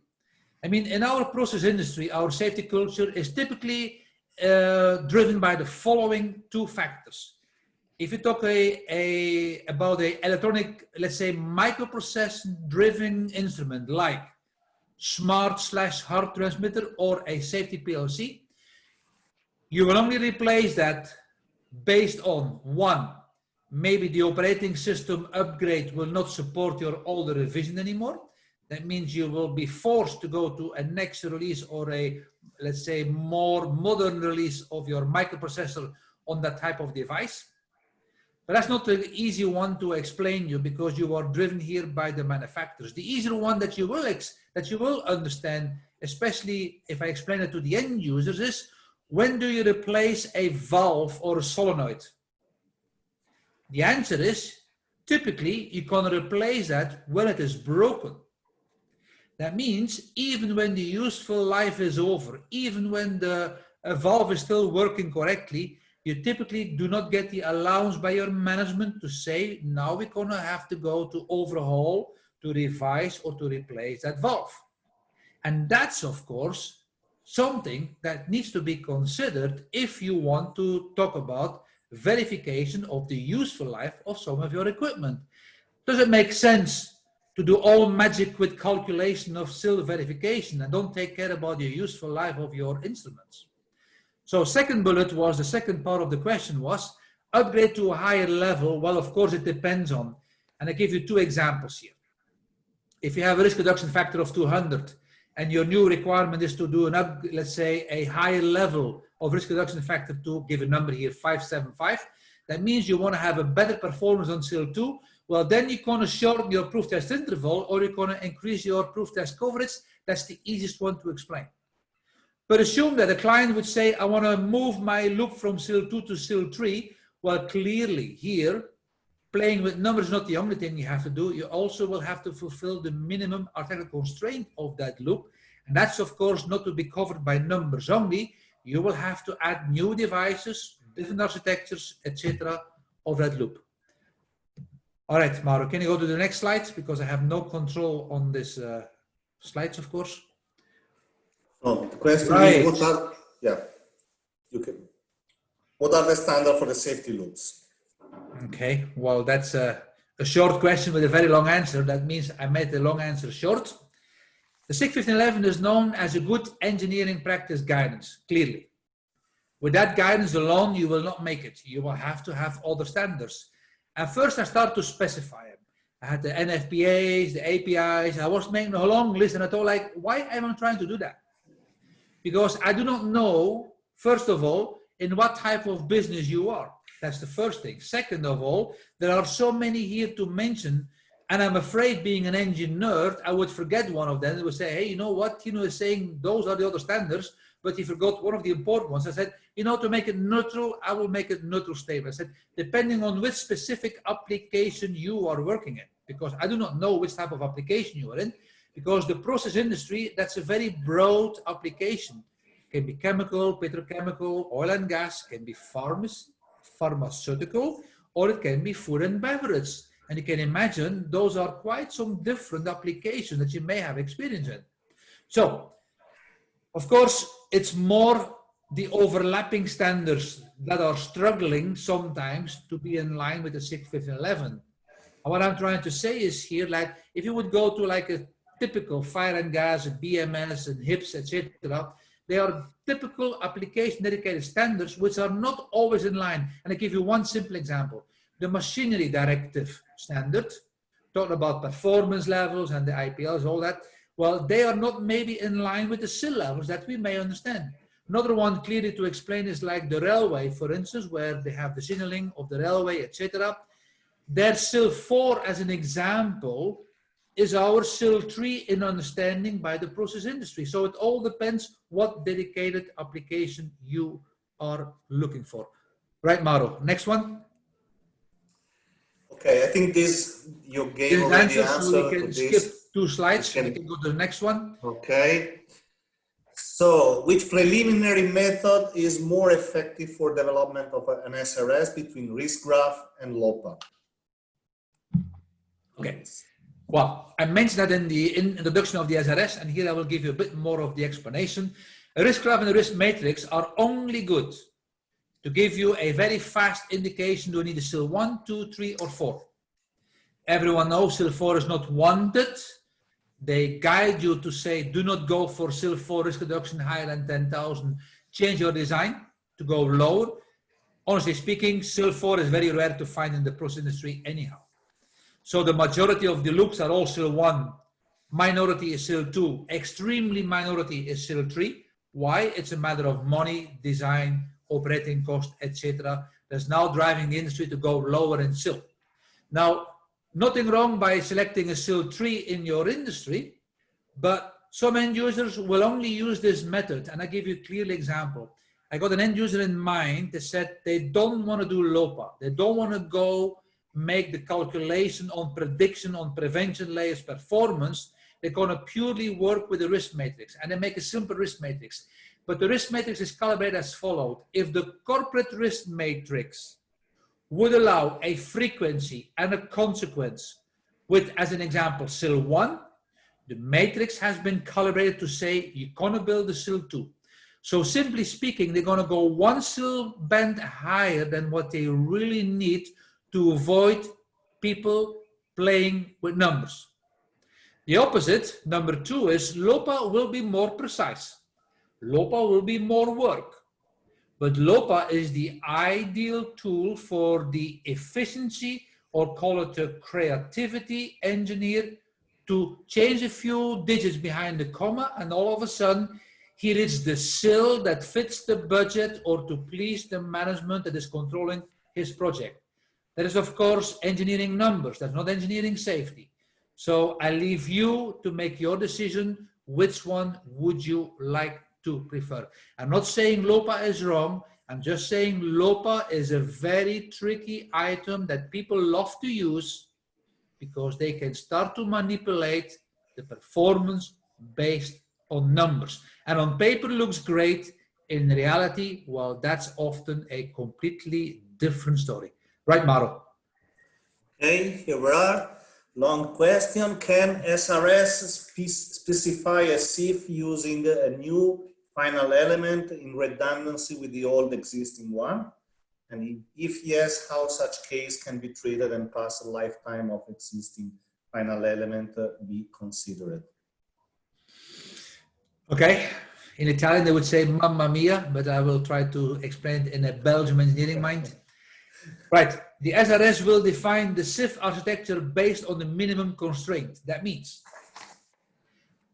I mean, in our process industry, our safety culture is typically driven by the following two factors. If you talk about an electronic, let's say, microprocessor-driven instrument like smart/hard transmitter or a safety PLC, you will only replace that based on, one, maybe the operating system upgrade will not support your older revision anymore. That means you will be forced to go to a next release or a, let's say, more modern release of your microprocessor on that type of device. But that's not the easy one to explain you because you are driven here by the manufacturers. The easier one that you will understand, especially if I explain it to the end users, is when do you replace a valve or a solenoid? The answer is typically you can replace that when it is broken. That means even when the useful life is over, even when the valve is still working correctly, you typically do not get the allowance by your management to say, now we're going to have to go to overhaul, to revise, or to replace that valve. And that's, of course, something that needs to be considered if you want to talk about verification of the useful life of some of your equipment. Does it make sense to do all magic with calculation of SIL verification and don't take care about the useful life of your instruments? So second bullet was, the second part of the question was, upgrade to a higher level. Well, of course, it depends on, and I give you two examples here. If you have a risk reduction factor of 200 and your new requirement is to do let's say a higher level of risk reduction factor to give a number here, 575, that means you want to have a better performance on SIL2. Well, then you're going to shorten your proof test interval or you're going to increase your proof test coverage. That's the easiest one to explain. But assume that a client would say, I want to move my loop from SIL2 to SIL3. Well, clearly here, playing with numbers is not the only thing you have to do. You also will have to fulfill the minimum architectural constraint of that loop. And that's, of course, not to be covered by numbers only. You will have to add new devices, different architectures, etc. of that loop. All right, Mauro, can you go to the next slide? Because I have no control on this slides, of course. Oh, the question is, what are the standards for the safety loops? Okay, well, that's a short question with a very long answer. That means I made the long answer short. The 61511 is known as a good engineering practice guidance, clearly. With that guidance alone, you will not make it. You will have to have other standards. And first I start to specify them. I had the NFPAs, the APIs. I was making a long list and I thought, like, why am I trying to do that? because I do not know, first of all, in what type of business you are. That's the first thing. Second of all, there are so many here to mention, and I'm afraid being an engine nerd, I would forget one of them. I would say, hey, you know what, Tino is saying those are the other standards, but he forgot one of the important ones. I said, you know, to make it neutral, I will make it neutral stable. I said, depending on which specific application you are working in, because I do not know which type of application you are in, because the process industry, that's a very broad application. It can be chemical, petrochemical, oil and gas, can be pharmaceutical, or it can be food and beverage. And you can imagine those are quite some different applications that you may have experience in. So, of course, it's more the overlapping standards that are struggling sometimes to be in line with the 61511. And what I'm trying to say is here, like, if you would go to like a typical fire and gas, BMS and HIPS, etc., they are typical application dedicated standards which are not always in line. And I give you one simple example. The machinery directive standard, talking about performance levels and the IPLs, all that, well, they are not maybe in line with the SIL levels that we may understand. Another one clearly to explain is like the railway, for instance, where they have the signaling of the railway, etc. Their SIL 4, as an example, is our SIL 3 in understanding by the process industry. So it all depends what dedicated application you are looking for. Right, Mauro? Next one. Okay, I think this you gave already answer so we can skip 2 slides. We can go to the next one. Okay. So, which preliminary method is more effective for development of an SRS between risk graph and LOPA? Okay. Well, I mentioned that in the introduction of the SRS, and here I will give you a bit more of the explanation. A risk graph and a risk matrix are only good to give you a very fast indication. Do you need a SIL 1, 2, 3, or 4? Everyone knows SIL 4 is not wanted. They guide you to say, do not go for SIL 4 risk reduction higher than 10,000. Change your design to go lower. Honestly speaking, SIL 4 is very rare to find in the process industry anyhow. So the majority of the loops are all SIL 1. Minority is SIL 2. Extremely minority is SIL 3. Why? It's a matter of money, design, operating cost, etc. That's now driving the industry to go lower in SIL. Now, nothing wrong by selecting a SIL 3 in your industry, but some end users will only use this method. And I give you a clear example. I got an end user in mind that said they don't want to do LOPA. They don't want to go make the calculation on prediction, on prevention layers, performance. They're going to purely work with the risk matrix, and they make a simple risk matrix. But the risk matrix is calibrated as followed. If the corporate risk matrix would allow a frequency and a consequence with, as an example, SIL 1, the matrix has been calibrated to say you're going to build a SIL 2. So simply speaking, they're going to go 1 SIL band higher than what they really need to avoid people playing with numbers. The opposite, number 2, is LOPA will be more precise. LOPA will be more work. But LOPA is the ideal tool for the efficiency, or call it a creativity engineer, to change a few digits behind the comma, and all of a sudden, here is the SIL that fits the budget or to please the management that is controlling his project. That is, of course, engineering numbers. That's not engineering safety. So I leave you to make your decision. Which one would you like to prefer? I'm not saying LOPA is wrong. I'm just saying LOPA is a very tricky item that people love to use because they can start to manipulate the performance based on numbers. And on paper looks great. In reality, well, that's often a completely different story. Right, Mauro? Okay, here we are. Long question. Can SRS specify a SIF using a new final element in redundancy with the old existing one? And if yes, how such case can be treated and pass a lifetime of existing final element be considered? Okay. In Italian, they would say mamma mia, but I will try to explain it in a Belgian engineering mind. Right. The SRS will define the SIF architecture based on the minimum constraint. That means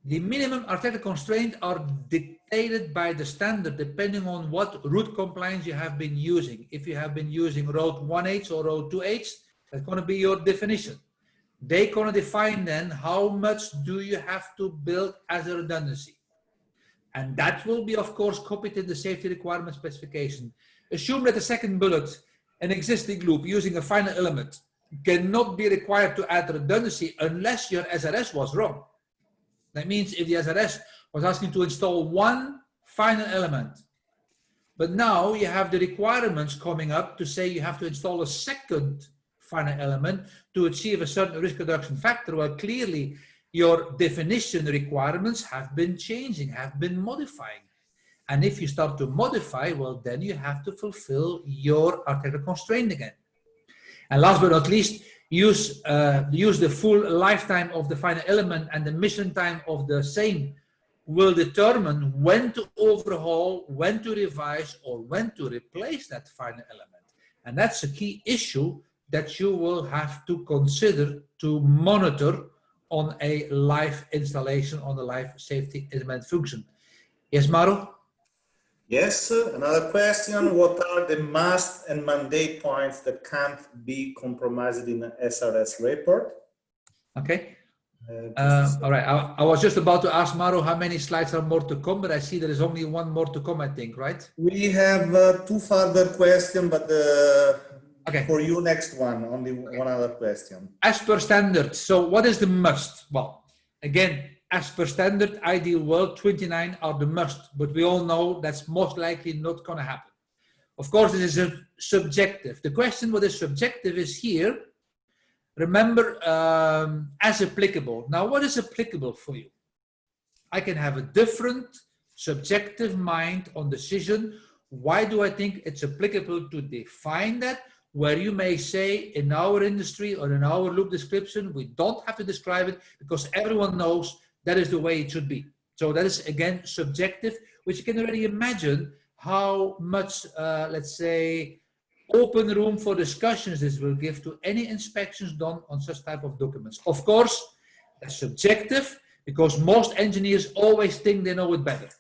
The minimum architectural constraints are dictated by the standard depending on what route compliance you have been using. If you have been using road 1H or road 2H, that's going to be your definition. They're going to define then how much do you have to build as a redundancy. And that will be, of course, copied in the safety requirement specification. Assume that the second bullet, an existing loop using a final element, cannot be required to add redundancy unless your SRS was wrong. That means if the SRS was asking to install one final element, but now you have the requirements coming up to say you have to install a second final element to achieve a certain risk reduction factor, well, clearly your definition requirements have been changing, have been modifying. And if you start to modify, well, then you have to fulfill your architectural constraint again. And last but not least, use the full lifetime of the final element, and the mission time of the same will determine when to overhaul, when to revise, or when to replace that final element. And that's a key issue that you will have to consider to monitor on a live installation, on the live safety implement function. Yes, Mauro? Yes, another question. What are the must and mandate points that can't be compromised in an SRS report? Okay. All right. I was just about to ask Mauro how many slides are more to come, but I see there is only one more to come, I think, right? We have two further questions, but okay. For you, next one, only one other question. As per standard. So what is the must? Well, again, as per standard, ideal world, 29 are the must, but we all know that's most likely not going to happen. Of course, this is subjective. The question what is subjective is here, remember, as applicable. Now, what is applicable for you? I can have a different subjective mind on decision. Why do I think it's applicable to define that? Where you may say in our industry or in our loop description, we don't have to describe it because everyone knows that is the way it should be. So that is, again, subjective, which you can already imagine how much, let's say, open room for discussions this will give to any inspections done on such type of documents. Of course, that's subjective because most engineers always think they know it better.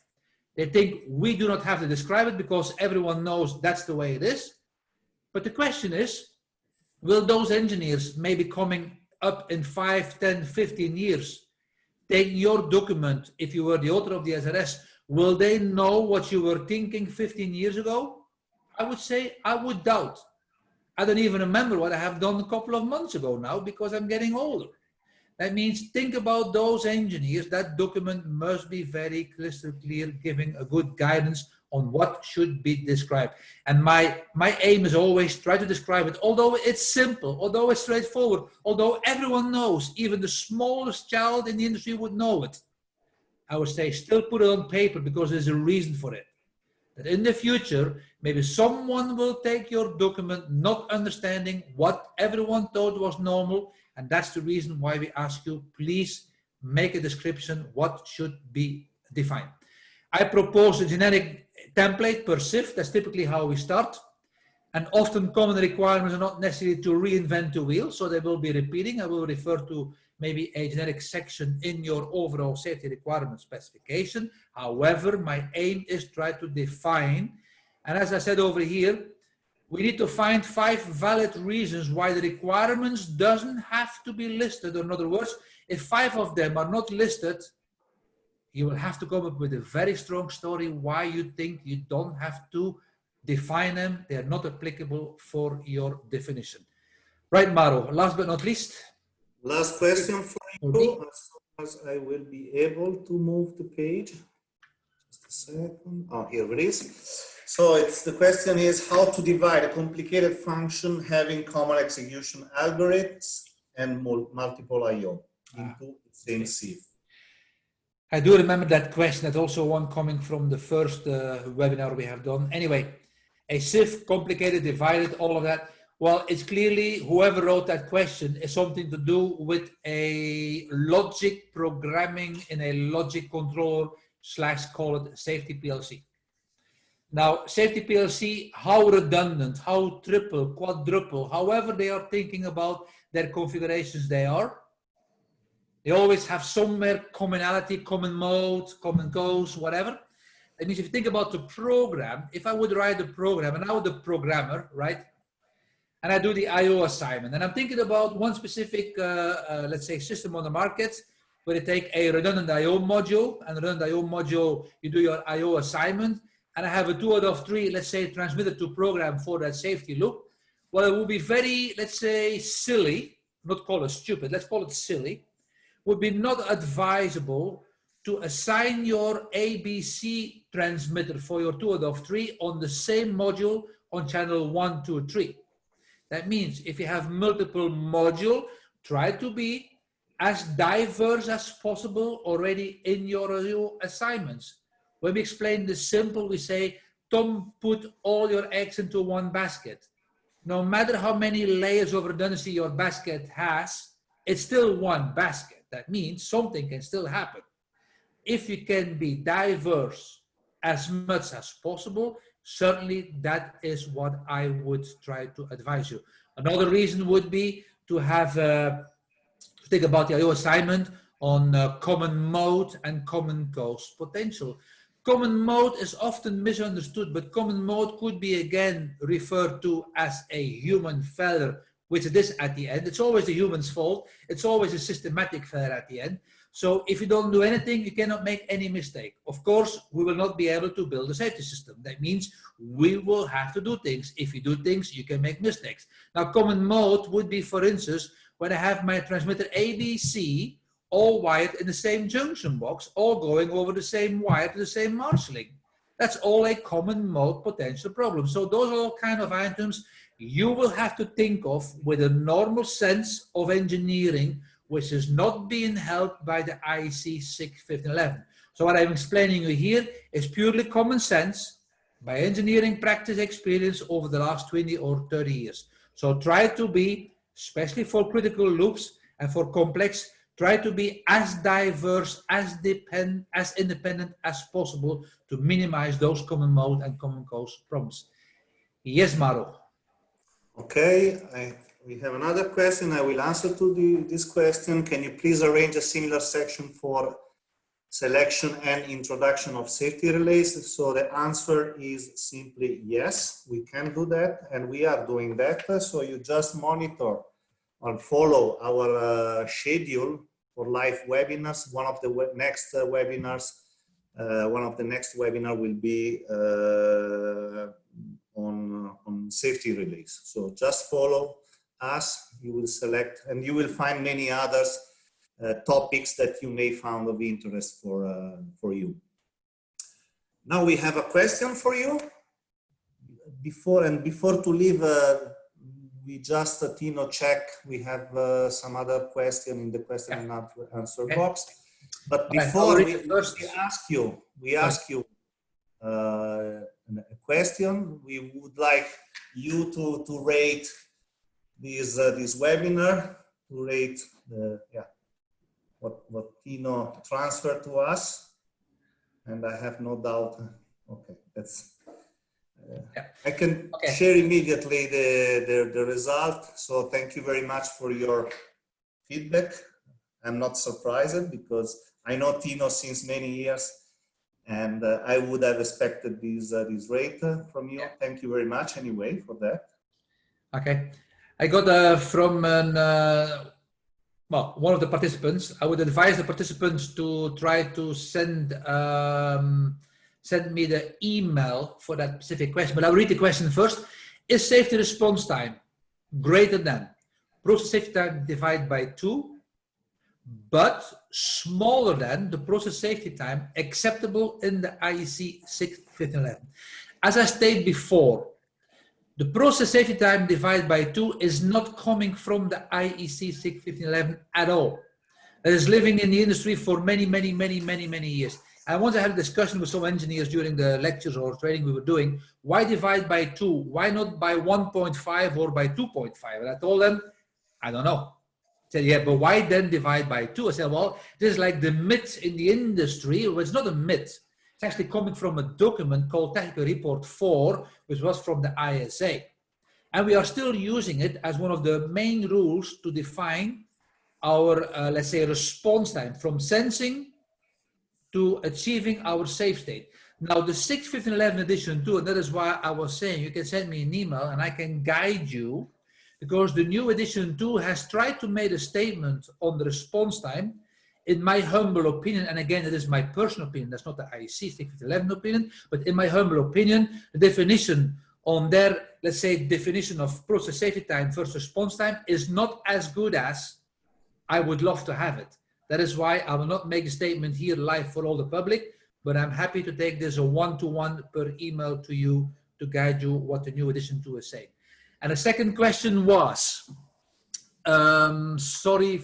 They think we do not have to describe it because everyone knows that's the way it is. But the question is, will those engineers maybe coming up in 5, 10, 15 years, take your document, if you were the author of the SRS, will they know what you were thinking 15 years ago? I would say, I would doubt. I don't even remember what I have done a couple of months ago now because I'm getting older. That means think about those engineers. That document must be very crystal clear, giving a good guidance on what should be described. And my aim is always try to describe it, although it's simple, although it's straightforward, although everyone knows, even the smallest child in the industry would know it. I would say still put it on paper because there's a reason for it. That in the future, maybe someone will take your document not understanding what everyone thought was normal, and that's the reason why we ask you, please make a description what should be defined. I propose a generic template per SIF, that's typically how we start, and often common requirements are not necessary to reinvent the wheel, so they will be repeating. I will refer to maybe a generic section in your overall safety requirement specification. However, my aim is try to define, and as I said over here, we need to find 5 valid reasons why the requirements doesn't have to be listed. Or in other words, if 5 of them are not listed, you will have to come up with a very strong story why you think you don't have to define them. They are not applicable for your definition. Right, Mauro, last but not least. Last question for you, as soon as I will be able to move the page. Just a second. Oh, here it is. So the question is how to divide a complicated function having common execution algorithms and multiple I/O into the same SIF. I do remember that question. That's also one coming from the first webinar we have done. Anyway, a SIF, complicated, divided, all of that. Well, it's clearly whoever wrote that question is something to do with a logic programming in a logic controller / call it safety PLC. Now, safety PLC, how redundant, how triple, quadruple, however they are thinking about their configurations they are. They always have somewhere commonality, common mode, common goals, whatever. That means if you think about the program, if I would write a program and I was the programmer, right? And I do the I/O assignment, and I'm thinking about one specific, let's say, system on the market, where you take a redundant I/O module, and redundant I/O module, you do your I/O assignment, and I have a 2 out of 3, let's say, transmitted to program for that safety loop. Well, it would be very, let's say, silly, not call it stupid, let's call it silly, would be not advisable to assign your ABC transmitter for your 2 out of 3 on the same module on channel 1, 2, 3. That means if you have multiple modules, try to be as diverse as possible already in your assignments. When we explain this simple, we say, don't put all your eggs into one basket. No matter how many layers of redundancy your basket has, it's still one basket. That means something can still happen. If you can be diverse as much as possible, certainly that is what I would try to advise you. Another reason would be to have, think about the IO assignment on common mode and common cost potential. Common mode is often misunderstood, but common mode could be again referred to as a human failure, which it is at the end. It's always the human's fault. It's always a systematic failure at the end. So if you don't do anything, you cannot make any mistake. Of course, we will not be able to build a safety system. That means we will have to do things. If you do things, you can make mistakes. Now, common mode would be, for instance, when I have my transmitter ABC all wired in the same junction box, all going over the same wire to the same marshalling. That's all a common mode potential problem. So those are all kind of items you will have to think of with a normal sense of engineering, which is not being helped by the IEC61511. So what I'm explaining you here is purely common sense by engineering practice experience over the last 20 or 30 years. So try to be, especially for critical loops and for complex, try to be as diverse, as independent as possible to minimize those common mode and common cost problems. Yes, Maro. Okay, we have another question. I will answer to this question. Can you please arrange a similar section for selection and introduction of safety relays? So the answer is simply yes, we can do that, and we are doing that. So you just monitor or follow our schedule for live webinars. One of the next webinars will be on safety relays. So just follow us, you will select, and you will find many others topics that you may find of interest for you. Now we have a question for you. Before to leave, we just, Tino, check. We have some other question in the question and answer box. But before we ask you a question, we would like you to rate this webinar, to rate what Tino transferred to us, and I have no doubt. Okay, that's. I can share immediately the result. So thank you very much for your feedback. I'm not surprised because I know Tino since many years, and I would have expected this rate from you. Thank you very much anyway for that. Okay, I got from one of the participants. I would advise the participants to try to send me the email for that specific question, but I'll read the question first. Is safety response time greater than process safety time divided by 2, but smaller than the process safety time acceptable in the IEC61511? As I stated before, the process safety time divided by 2 is not coming from the IEC61511 at all. That is living in the industry for many years. And once I had a discussion with some engineers during the lectures or training we were doing, why divide by 2? Why not by 1.5 or by 2.5? And I told them, I don't know. I said, yeah, but why then divide by 2? I said, well, this is like the myth in the industry. Well, it's not a myth. It's actually coming from a document called Technical Report 4, which was from the ISA. And we are still using it as one of the main rules to define our, let's say, response time from sensing to achieving our safe state. Now, the 61511 edition 2, and that is why I was saying you can send me an email and I can guide you, because the new edition 2 has tried to make a statement on the response time. In my humble opinion, and again, it is my personal opinion, that's not the IEC61511 opinion, but in my humble opinion, the definition on their, let's say, definition of process safety time versus response time is not as good as I would love to have it. That is why I will not make a statement here live for all the public, but I'm happy to take this a one-to-one per email to you to guide you what the new edition 2 is saying. And the second question was, sorry,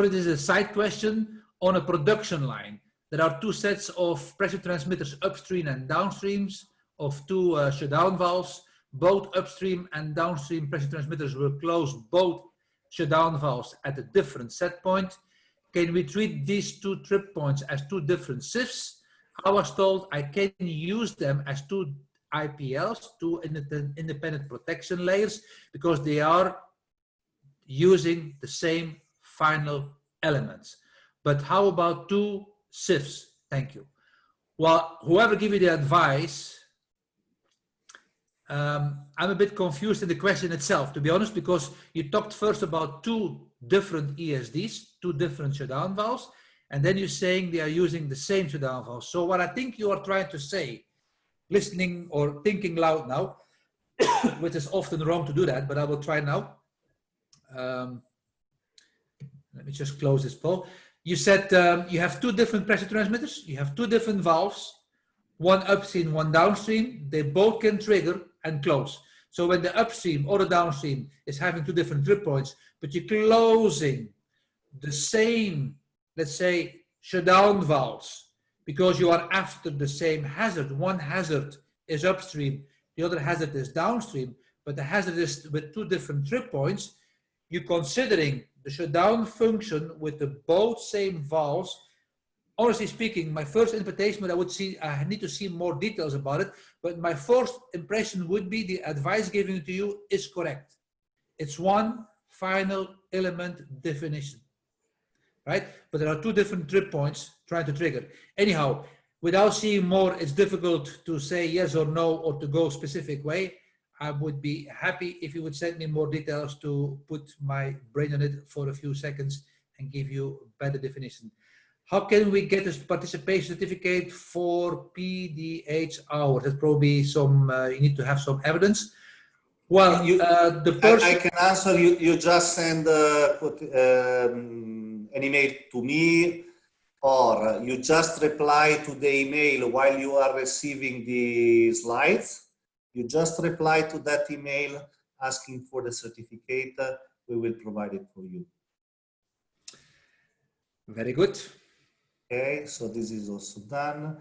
this is a side question. On a production line, there are two sets of pressure transmitters upstream and downstreams of two shutdown valves. Both upstream and downstream pressure transmitters will close both shutdown valves at a different set point. Can we treat these two trip points as two different SIFs? I was told I can use them as two IPLs, two independent protection layers, because they are using the same final elements. But how about two SIFs? Thank you. Well, whoever gave you the advice, I'm a bit confused in the question itself, to be honest, because you talked first about two different ESDs, two different shutdown valves, and then you're saying they are using the same shutdown valve. So what I think you are trying to say, listening or thinking loud now, which is often wrong to do that, but I will try now. Let me just close this poll. You said you have two different pressure transmitters, you have two different valves, one upstream, one downstream. They both can trigger and close. So when the upstream or the downstream is having two different trip points, but you're closing the same, let's say, shutdown valves, because you are after the same hazard. One hazard is upstream, the other hazard is downstream, but the hazard is with two different trip points. You're considering the shutdown function with the both same valves. Honestly speaking, my first interpretation, but I need to see more details about it, but my first impression would be the advice given to you is correct. It's one final element definition, right? But there are two different trip points trying to trigger. Anyhow, without seeing more, it's difficult to say yes or no or to go a specific way. I would be happy if you would send me more details to put my brain on it for a few seconds and give you a better definition. How can we get a participation certificate for PDH hours? That's probably some, you need to have some evidence. Well, the person... I can answer you. You just send an email to me, or you just reply to the email while you are receiving the slides. You just reply to that email asking for the certificate. We will provide it for you. Very good. Okay, so this is also done.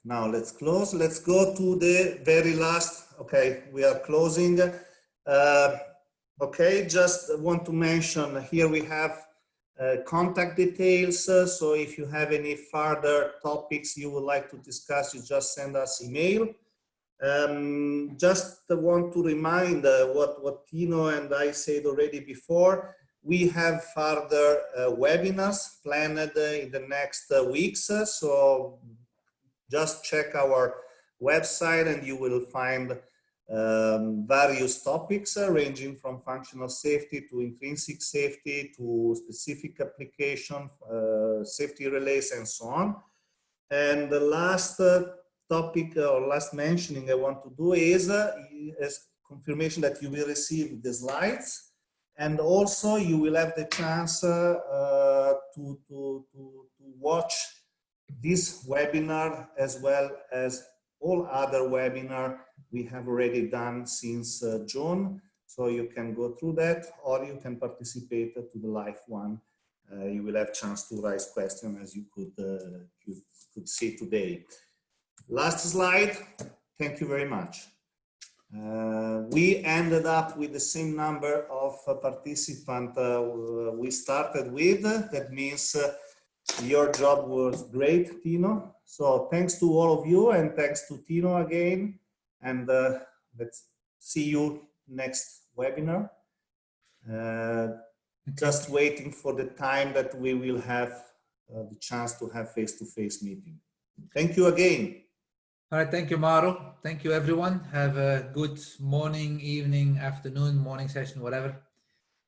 Now let's close. Let's go to the very last. Okay, we are closing. Okay, just want to mention here we have contact details. So if you have any further topics you would like to discuss, you just send us email. Just want to remind what Tino and I said already before. We have further webinars planned in the next weeks. So just check our website and you will find various topics ranging from functional safety to intrinsic safety to specific application, safety relays, and so on. And the last topic or last mentioning I want to do is confirmation that you will receive the slides, and also you will have the chance to watch this webinar as well as all other webinars we have already done since June. So you can go through that, or you can participate to the live one. You will have chance to raise questions as you could see today. Last slide. Thank you very much. We ended up with the same number of participants we started with. That means your job was great, Tino. So thanks to all of you, and thanks to Tino again. And let's see you next webinar. just waiting for the time that we will have the chance to have face-to-face meeting. Thank you again. All right, thank you, Mauro. Thank you, everyone. Have a good morning, evening, afternoon, morning session, whatever.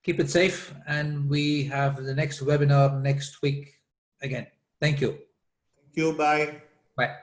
Keep it safe, and we have the next webinar next week again. Thank you. Thank you. Bye. Bye.